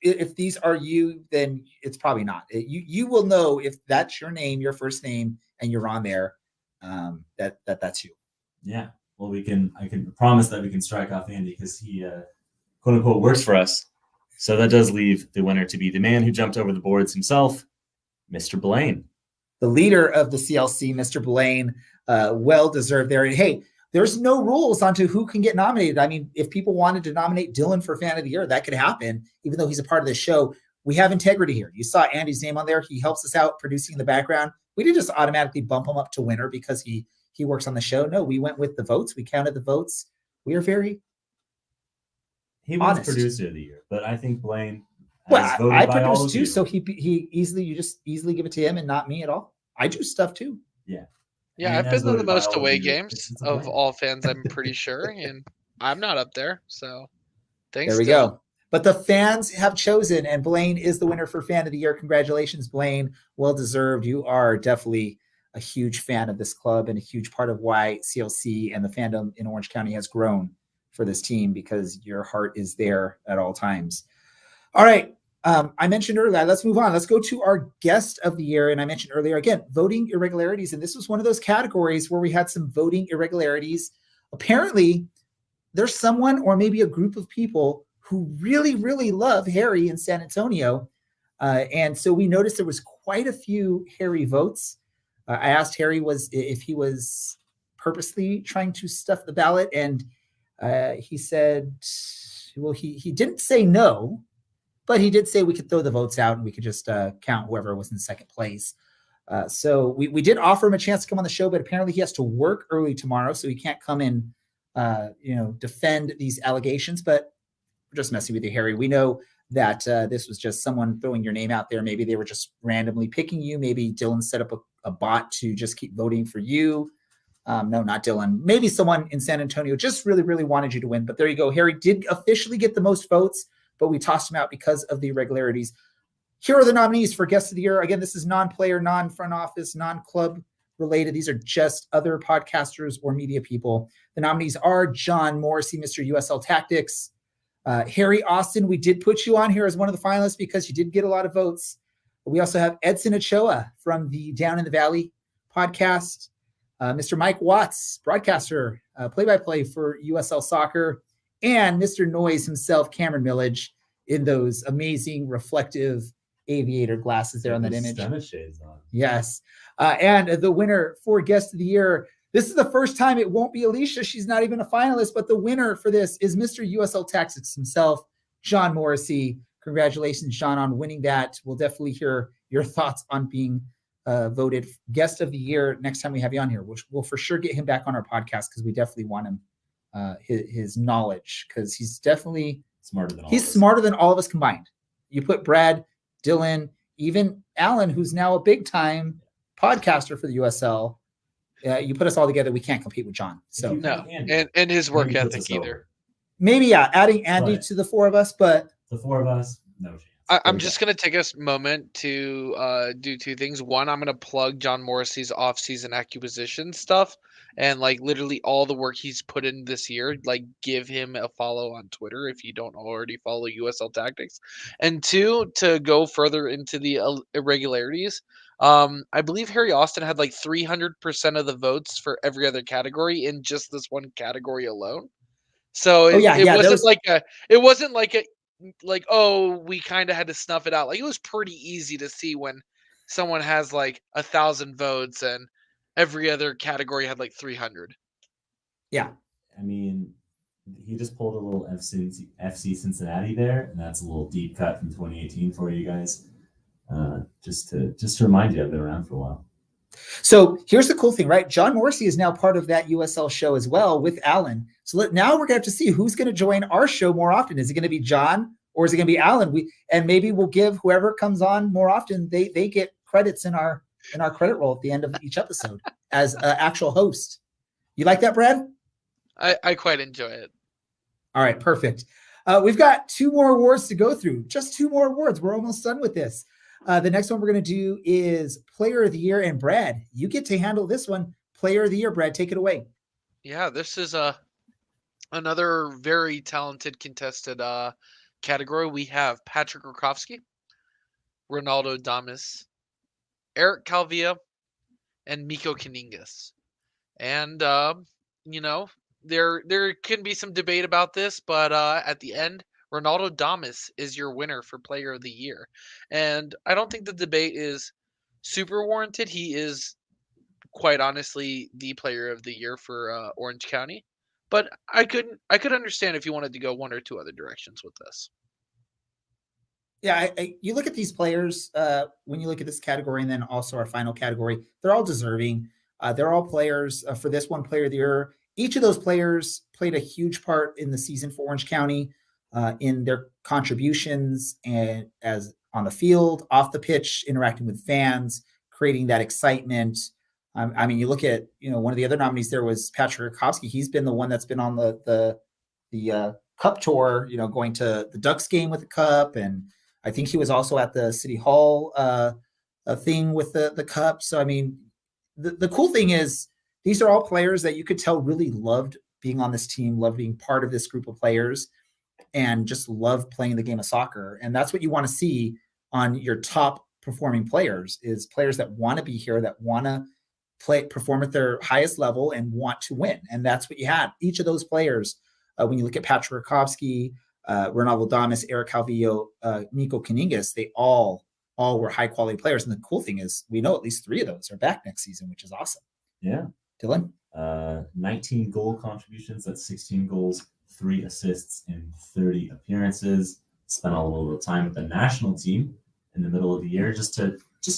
if these are you, then it's probably not. You will know if that's your name, your first name, and you're on there. That's you. Yeah. Well, I can promise that we can strike off Andy because he quote unquote works for us. So that does leave the winner to be the man who jumped over the boards himself, Mr. Blaine. The leader of the CLC, Mr. Blaine, well deserved there. And hey, there's no rules onto who can get nominated. I mean, if people wanted to nominate Dylan for Fan of the Year, that could happen, even though he's a part of the show. We have integrity here. You saw Andy's name on there. He helps us out producing in the background. We didn't just automatically bump him up to winner because he works on the show. No, we went with the votes. We counted the votes. We are very He was honest. Producer of the Year, but I think Blaine I produced too, so you just easily give it to him and not me at all. I do stuff too. Yeah. Yeah, I've been to the most away games of all fans, I'm pretty sure, and I'm not up there. So thanks. There we go. But the fans have chosen, and Blaine is the winner for Fan of the Year. Congratulations, Blaine. Well deserved. You are definitely a huge fan of this club and a huge part of why CLC and the fandom in Orange County has grown for this team, because your heart is there at all times. All right. I mentioned earlier, let's move on. Let's go to our guest of the year. And I mentioned earlier, again, voting irregularities. And this was one of those categories where we had some voting irregularities. Apparently, there's someone or maybe a group of people who really, really love Harry in San Antonio. And so we noticed there was quite a few Harry votes. I asked Harry if he was purposely trying to stuff the ballot. And he said, well, he didn't say no, but he did say we could throw the votes out and we could just count whoever was in second place. So we did offer him a chance to come on the show, but apparently he has to work early tomorrow, so he can't come and defend these allegations. But we're just messing with you, Harry. We know that this was just someone throwing your name out there. Maybe they were just randomly picking you. Maybe Dylan set up a bot to just keep voting for you. No, not Dylan. Maybe someone in San Antonio just really, really wanted you to win. But there you go. Harry did officially get the most votes, but we tossed him out because of the irregularities. Here are the nominees for Guest of the Year. Again, this is non-player, non-front office, non-club related. These are just other podcasters or media people. The nominees are John Morrissey, Mr. USL Tactics. Harry Austin, we did put you on here as one of the finalists because you did get a lot of votes. We also have Edson Ochoa from the Down in the Valley podcast. Mr. Mike Watts, broadcaster, play-by-play for USL Soccer. And Mr. Noise himself, Cameron Millage, in those amazing reflective aviator glasses there on that image. Shades on. Yes. And the winner for Guest of the Year, this is the first time it won't be Alicia. She's not even a finalist, but the winner for this is Mr. USL Tactics himself, John Morrissey. Congratulations, John, on winning that. We'll definitely hear your thoughts on being voted Guest of the Year next time we have you on here. We'll for sure get him back on our podcast because we definitely want him, his knowledge, because he's definitely smarter than all of us combined. You put Brad, Dylan, even Alan, who's now a big time podcaster for the USL. You put us all together, we can't compete with John. So no, and his work ethic either. Maybe adding Andy to the four of us, but the four of us, no chance. I'm just going to take a moment to do two things. One, I'm going to plug John Morrissey's off-season acquisition stuff and like literally all the work he's put in this year. Like, give him a follow on Twitter if you don't already follow USL Tactics. And two, to go further into the irregularities, I believe Harry Austin had like 300% of the votes for every other category in just this one category alone. So it wasn't like, oh, we kind of had to snuff it out. Like, it was pretty easy to see when someone has like 1,000 votes and every other category had like 300. Yeah. I mean, he just pulled a little FC Cincinnati there, and that's a little deep cut from 2018 for you guys. Just to remind you, I've been around for a while. So here's the cool thing, right? John Morrissey is now part of that USL show as well with Alan. So now we're going to have to see who's going to join our show more often. Is it going to be John or is it going to be Alan? And maybe we'll give whoever comes on more often, they get credits in our credit roll at the end of each episode as an actual host. You like that, Brad? I quite enjoy it. All right, perfect. We've got 2 more awards to go through. Just 2 more awards. We're almost done with this. The next one we're going to do is Player of the Year. And Brad, you get to handle this one. Player of the Year, Brad, take it away. Yeah, this is another very talented contested category. We have Patrick Rakowski, Ronaldo Damas, Eric Calvillo, and Miko Kaningas. And, there can be some debate about this, but at the end, Ronaldo Damas is your winner for Player of the Year. And I don't think the debate is super warranted. He is, quite honestly, the Player of the Year for Orange County. But I could understand if you wanted to go one or two other directions with this. Yeah, you look at these players, when you look at this category and then also our final category, they're all deserving. They're all players for this one Player of the Year. Each of those players played a huge part in the season for Orange County in their contributions and as on the field, off the pitch, interacting with fans, creating that excitement. I mean, you look at, one of the other nominees there was Patrick Rakowski. He's been the one that's been on the Cup tour, going to the Ducks game with the Cup. And I think he was also at the City Hall thing with the Cup. So, I mean, the cool thing is these are all players that you could tell really loved being on this team, loved being part of this group of players, and just love playing the game of soccer. And that's what you want to see on your top performing players is players that want to be here, that want to perform at their highest level and want to win. And that's what you had. Each of those players, when you look at Patrick Rakowski, Ronaldo Damas, Eric Calvillo, Miko Kaningas, they all were high quality players. And the cool thing is we know at least 3 of those are back next season, which is awesome. Yeah. Dylan? 19 goal contributions. That's 16 goals, 3 assists in 30 appearances. Spent a little time with the national team in the middle of the year just to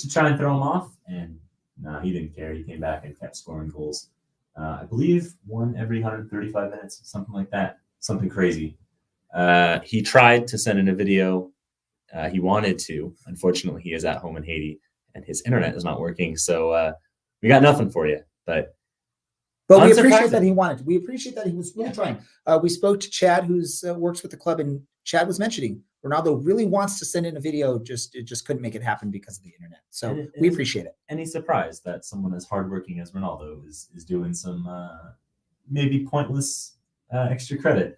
try and throw him off. And no, he didn't care. He came back and kept scoring goals. I believe 1 every 135 minutes, something like that. Something crazy. He tried to send in a video. He wanted to. Unfortunately, he is at home in Haiti and his internet is not working. So we got nothing for you. But But we appreciate that Unsurprising. he wanted. We appreciate that he was really trying. We spoke to Chad, who's works with the club, and Chad was mentioning Ronaldo really wants to send in a video. It just couldn't make it happen because of the internet. So we appreciate it. And he's surprised that someone as hardworking as Ronaldo is doing some maybe pointless extra credit.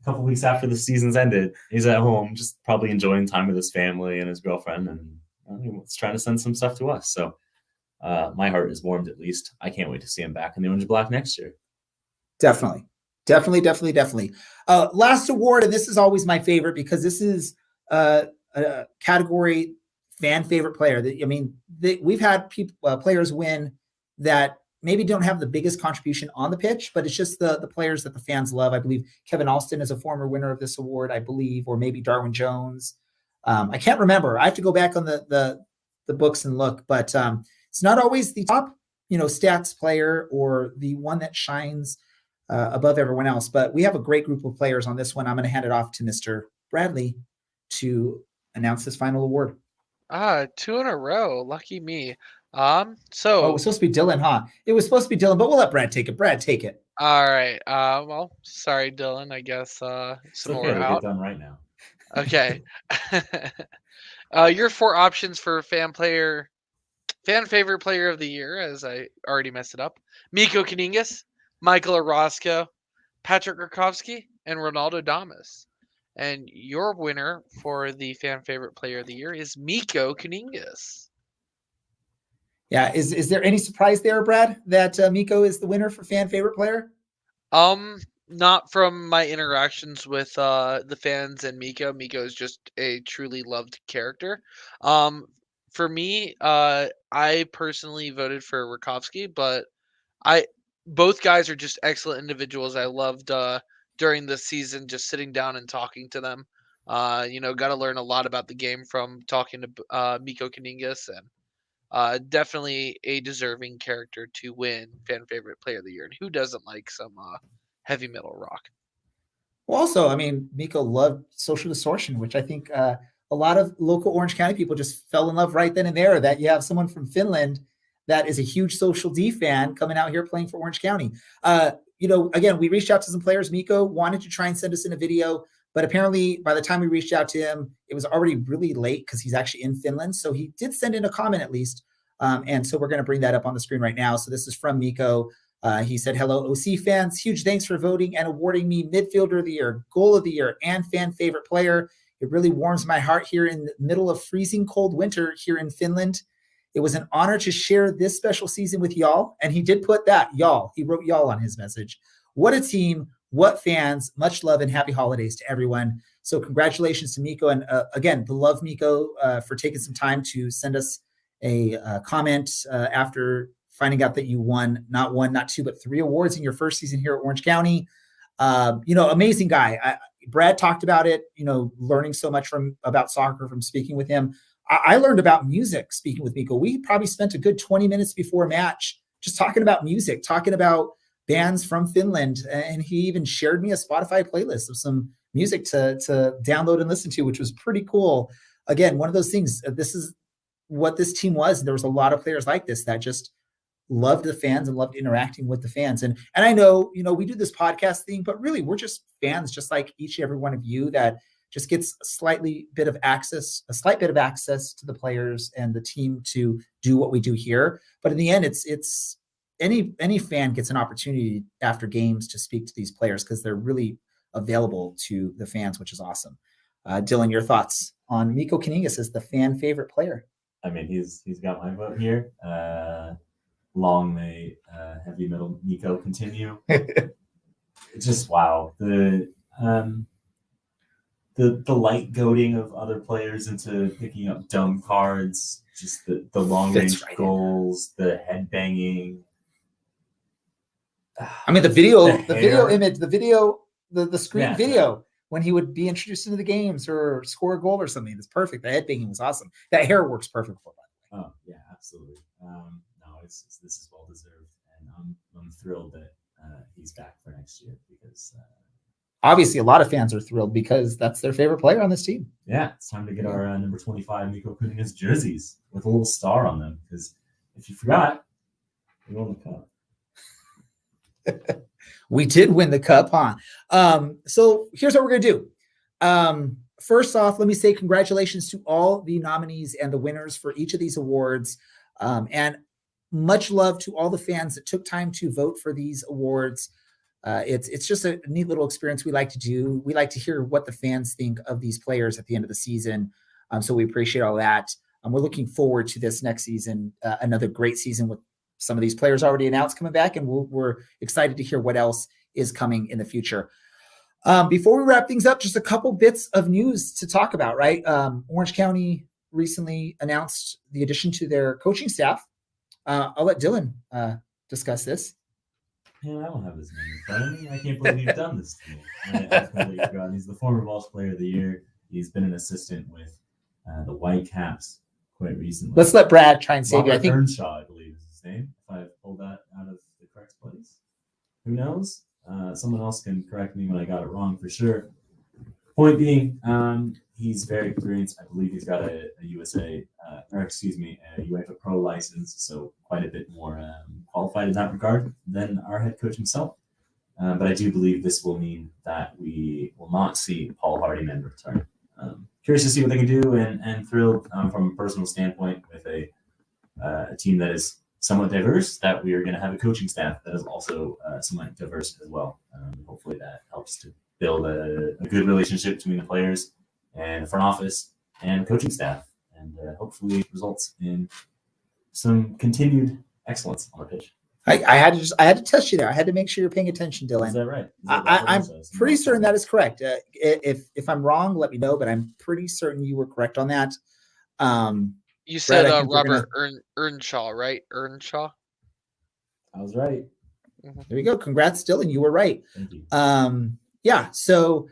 A couple weeks after the season's ended, he's at home, just probably enjoying time with his family and his girlfriend, and he's trying to send some stuff to us. So my heart is warmed, at least. I can't wait to see him back in the Orange Black next year. Definitely. Last award, and this is always my favorite because this is a category fan favorite player. We've had players win that maybe don't have the biggest contribution on the pitch, but it's just the players that the fans love. I believe Kevin Alston is a former winner of this award, I believe, or maybe Darwin Jones. I can't remember. I have to go back on the books and look, but it's not always the top, stats player or the one that shines above everyone else. But we have a great group of players on this one. I'm going to hand it off to Mr. Bradley to announce this final award. 2 in a row. Lucky me. it was supposed to be Dylan, huh? It was supposed to be Dylan, but we'll let Brad take it. Brad, take it. All right. Well, sorry, Dylan. I guess some more out. Get done right now. Okay. Your 4 options for fan favorite player of the year, as I already messed it up: Miko Kaningas, Michael Orozco, Patrick Rakowski, and Ronaldo Damas. And your winner for the fan favorite player of the year is Miko Kaningas. Yeah, is there any surprise there, Brad, that Miko is the winner for fan favorite player? Not from my interactions with the fans and Miko. Miko is just a truly loved character. For me, I personally voted for Rakowski, but both guys are just excellent individuals. I loved during the season just sitting down and talking to them. Got to learn a lot about the game from talking to Miko Kaningas, and definitely a deserving character to win fan favorite player of the year. And who doesn't like some heavy metal rock? Well, also, Miko loved Social Distortion, which I think a lot of local Orange County people just fell in love right then and there, that you have someone from Finland that is a huge Social D fan coming out here playing for Orange County. Again, we reached out to some players. Miko wanted to try and send us in a video, but apparently by the time we reached out to him, it was already really late because he's actually in Finland. So he did send in a comment at least. And so we're going to bring that up on the screen right now. So this is from Miko. He said, "Hello, OC fans. Huge thanks for voting and awarding me midfielder of the year, goal of the year, and fan favorite player. It really warms my heart here in the middle of freezing cold winter here in Finland. It was an honor to share this special season with y'all." And he did put that, y'all. He wrote y'all on his message. What a team. What fans. Much love and happy holidays to everyone. So congratulations to Miko. And again, love Miko for taking some time to send us a comment after finding out that you won not 1, not 2, but 3 awards in your first season here at Orange County. Amazing guy. Brad talked about it, learning so much about soccer from speaking with him. I learned about music speaking with Miko. We probably spent a good 20 minutes before a match just talking about music, talking about bands from Finland. And he even shared me a Spotify playlist of some music to download and listen to, which was pretty cool. Again, one of those things, this is what this team was. There was a lot of players like this that just loved the fans and loved interacting with the fans. And I know, we do this podcast thing, but really we're just fans, just like each and every one of you, that just gets a slight bit of access to the players and the team to do what we do here. But in the end, it's any fan gets an opportunity after games to speak to these players because they're really available to the fans, which is awesome. Dylan, your thoughts on Miko Kaningas as the fan favorite player? He's got my vote here. Long may heavy metal Miko continue. Just wow. The light goading of other players into picking up dumb cards, just the long range goals, the head banging. The video image, the screen video when he would be introduced into the games or score a goal or something. It's perfect. The head banging was awesome. That hair works perfect for it. Oh yeah, absolutely. This is well deserved, and I'm thrilled that he's back for next year because obviously a lot of fans are thrilled because that's their favorite player on this team. Yeah, it's time to get our number 25 Miko Kaningas jerseys with a little star on them because if you forgot, we won the cup. We did win the cup, huh? So here's what we're going to do. First off, let me say congratulations to all the nominees and the winners for each of these awards. And much love to all the fans that took time to vote for these awards. It's just a neat little experience we like to do. We like to hear what the fans think of these players at the end of the season. So we appreciate all that. We're looking forward to this next season, another great season with some of these players already announced coming back, and we're excited to hear what else is coming in the future. Before we wrap things up, just a couple bits of news to talk about, right? Orange County recently announced the addition to their coaching staff. I'll let Dylan discuss this. Man, I don't have his name in front of me. I can't believe you've done this to me. I've completely forgotten. He's the former Walsh Player of the Year. He's been an assistant with the Whitecaps quite recently. Let's let Brad try and save you. I think Earnshaw, I believe, is his name. If I pulled that out of the correct place, who knows? Someone else can correct me when I got it wrong for sure. Point being, he's very experienced. I believe he's got a UEFA Pro license, so quite a bit more qualified in that regard than our head coach himself. But I do believe this will mean that we will not see Paul Hardyman return. Curious to see what they can do, and thrilled from a personal standpoint with a team that is somewhat diverse, that we are going to have a coaching staff that is also somewhat diverse as well. Hopefully that helps to build a good relationship between the players and the front office and coaching staff, and hopefully results in some continued excellence on the pitch. I had to test you there. I had to make sure you're paying attention, Dylan. Is that right? I'm pretty certain that is correct. If I'm wrong, let me know, but I'm pretty certain you were correct on that. You said Brad, Robert Earnshaw, right? Earnshaw? I was right. There you go. Congrats, Dylan. You were right. Thank you. Yeah, so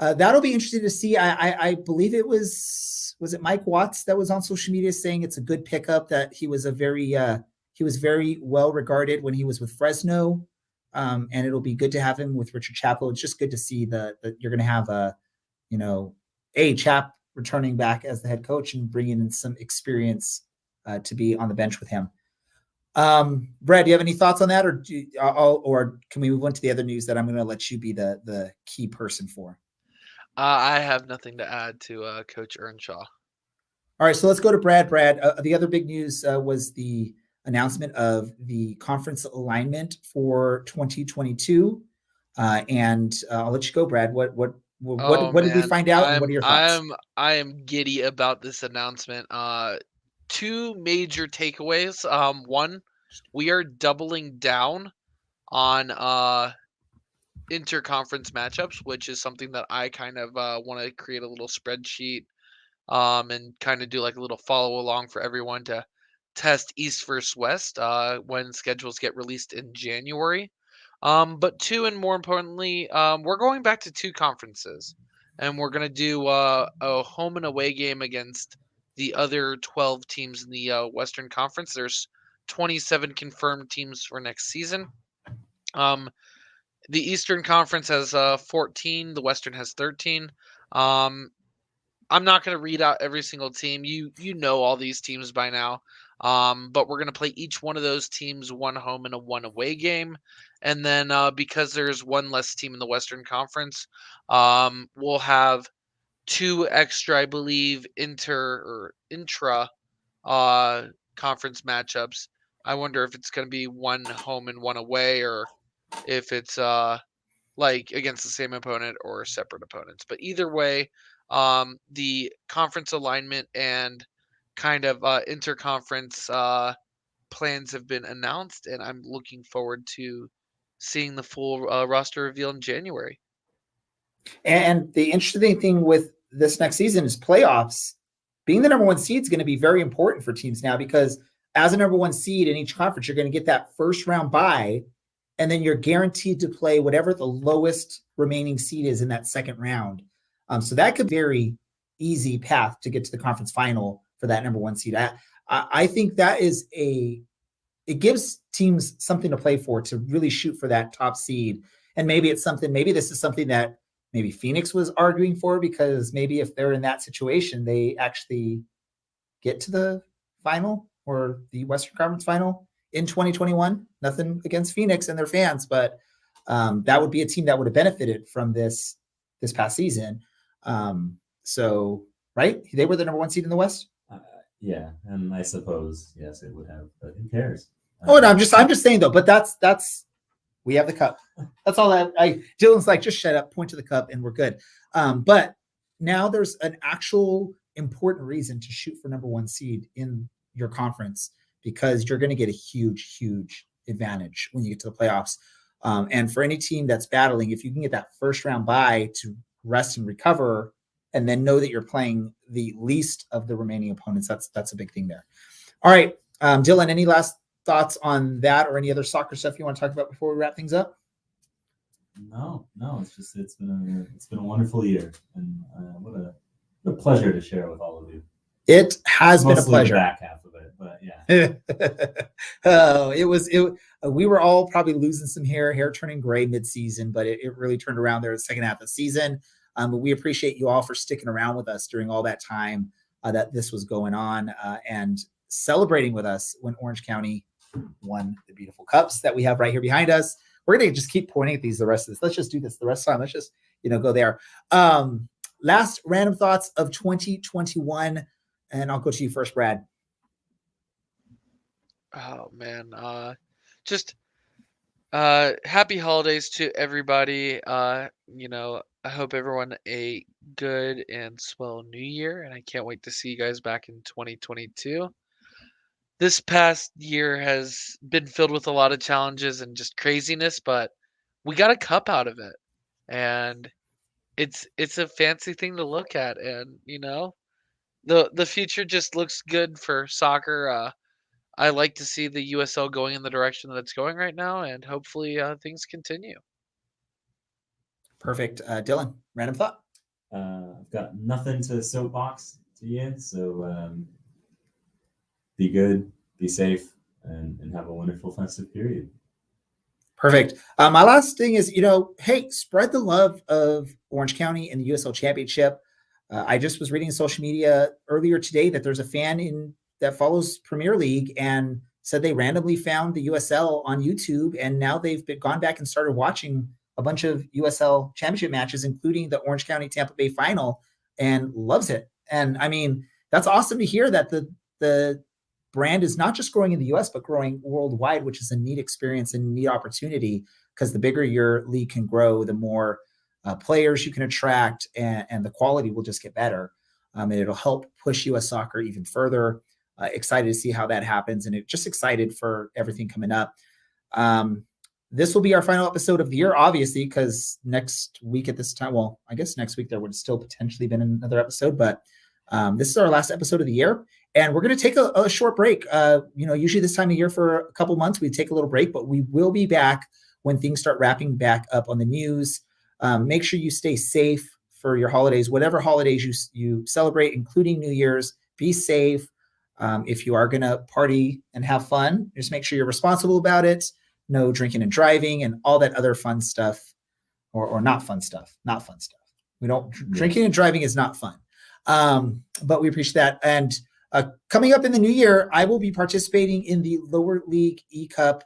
that'll be interesting to see. I believe it was it Mike Watts that was on social media saying it's a good pickup, that he was very well regarded when he was with Fresno, and it'll be good to have him with Richard Chappell. It's just good to see that you're going to have a Chap returning back as the head coach and bringing in some experience to be on the bench with him. Brad, do you have any thoughts on that, or can we move on to the other news that I'm going to let you be the key person for? I have nothing to add to Coach Earnshaw. All right, so let's go to Brad. Brad, the other big news was the announcement of the conference alignment for 2022, and I'll let you go, Brad. What did we find out, and what are your thoughts? I am giddy about this announcement. Two major takeaways. One, we are doubling down on interconference matchups, which is something that I kind of want to create a little spreadsheet and kind of do like a little follow along for everyone to test East versus West when schedules get released in January. But two, and more importantly, we're going back to two conferences, and we're going to do a home and away game against the other 12 teams in the Western Conference. There's 27 confirmed teams for next season. The Eastern Conference has 14. The Western has 13. I'm not going to read out every single team. You know all these teams by now. But we're going to play each one of those teams one home and a one away game. And then because there's one less team in the Western Conference, we'll have two extra, I believe, intra conference matchups. I wonder if it's going to be one home and one away, or if it's like against the same opponent or separate opponents. But either way, the conference alignment and kind of interconference plans have been announced, and I'm looking forward to seeing the full roster reveal in January. And the interesting thing with this next season is playoffs. Being the number one seed is going to be very important for teams now, because as a number one seed in each conference, you're going to get that first round bye, and then you're guaranteed to play whatever the lowest remaining seed is in that second round. So that could be a very easy path to get to the conference final for that number one seed. I think that is it gives teams something to play for, to really shoot for that top seed. And maybe this is something that maybe Phoenix was arguing for, because maybe if they're in that situation, they actually get to the final or the Western Conference final in 2021. Nothing against Phoenix and their fans, but that would be a team that would have benefited from this past season. So, right? They were the number 1 seed in the West. Yeah, and I suppose yes, it would have, but who cares? No, I'm just saying though. But that's we have the cup. That's all that Dylan's like, just shut up, point to the cup, and we're good. But now there's an actual important reason to shoot for number 1 seed in your conference, because you're going to get a huge advantage when you get to the playoffs. And for any team that's battling, if you can get that first round bye to rest and recover, and then know that you're playing the least of the remaining opponents, that's a big thing there. All right, Dylan, any last thoughts on that or any other soccer stuff you want to talk about before we wrap things up? No, it's been a wonderful year, and what a pleasure to share with all of you. It has been a Mostly pleasure. The back half of it, but yeah. We were all probably losing some hair turning gray mid-season, but it really turned around there the second half of the season. But we appreciate you all for sticking around with us during all that time that this was going on, and celebrating with us when Orange County won the beautiful cups that we have right here behind us. We're going to just keep pointing at these the rest of this. Let's just do this the rest of the time. Let's just, go there. Last random thoughts of 2021, and I'll go to you first, Brad. Oh man, just happy holidays to everybody. I hope everyone a good and swell new year, and I can't wait to see you guys back in 2022. This past year has been filled with a lot of challenges and just craziness, but we got a cup out of it, and it's a fancy thing to look at, and the future just looks good for soccer. I like to see the USL going in the direction that it's going right now, and hopefully things continue. Perfect. Dylan, random thought? I've got nothing to soapbox to you, so be good, be safe, and have a wonderful festive period. Perfect. My last thing is, hey, spread the love of Orange County and the USL Championship. I just was reading social media earlier today that there's a fan that follows Premier League and said they randomly found the USL on YouTube, and now they've gone back and started watching a bunch of USL Championship matches, including the Orange County Tampa Bay final, and loves it. And I mean, that's awesome to hear that the brand is not just growing in the US, but growing worldwide, which is a neat experience and neat opportunity, because the bigger your league can grow, the more players you can attract, and the quality will just get better. And it'll help push US soccer even further. Excited to see how that happens, and just excited for everything coming up. This will be our final episode of the year, obviously, because next week at this time, well, I guess next week there would have still potentially been another episode, but this is our last episode of the year, and we're going to take a short break. Usually this time of year for a couple months, we take a little break, but we will be back when things start wrapping back up on the news. Make sure you stay safe for your holidays, whatever holidays you celebrate, including New Year's. Be safe. If you are going to party and have fun, just make sure you're responsible about it. No drinking and driving and all that other fun stuff, or not fun stuff. We don't drinking and driving is not fun. But we appreciate that. And coming up in the new year, I will be participating in the lower league E-Cup,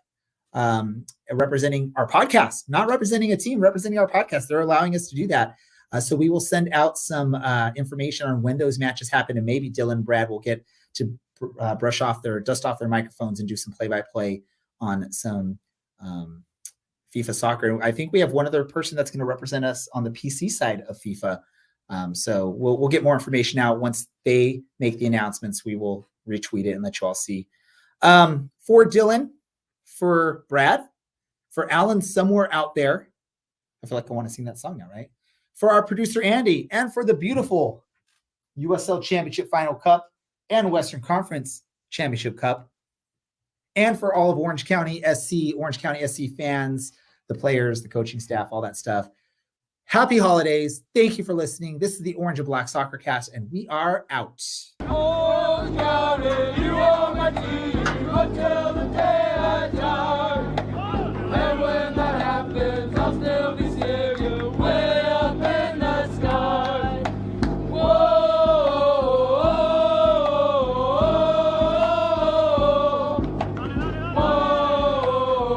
representing our podcast, not representing a team, representing our podcast. They're allowing us to do that. So we will send out some information on when those matches happen, and maybe Dylan and Brad will get to dust off their microphones and do some play-by-play on some FIFA soccer. I think we have one other person that's going to represent us on the PC side of FIFA. So we'll get more information out once they make the announcements. We will retweet it and let you all see. For Dylan, for Brad, for Alan somewhere out there, I feel like I want to sing that song now, right? For our producer Andy, and for the beautiful USL Championship Final Cup and Western Conference Championship Cup, and for all of Orange County SC fans, the players, the coaching staff, all that stuff. Happy holidays. Thank you for listening. This is the Orange Black SoccerCast, and we are out. Orange County, you are my team.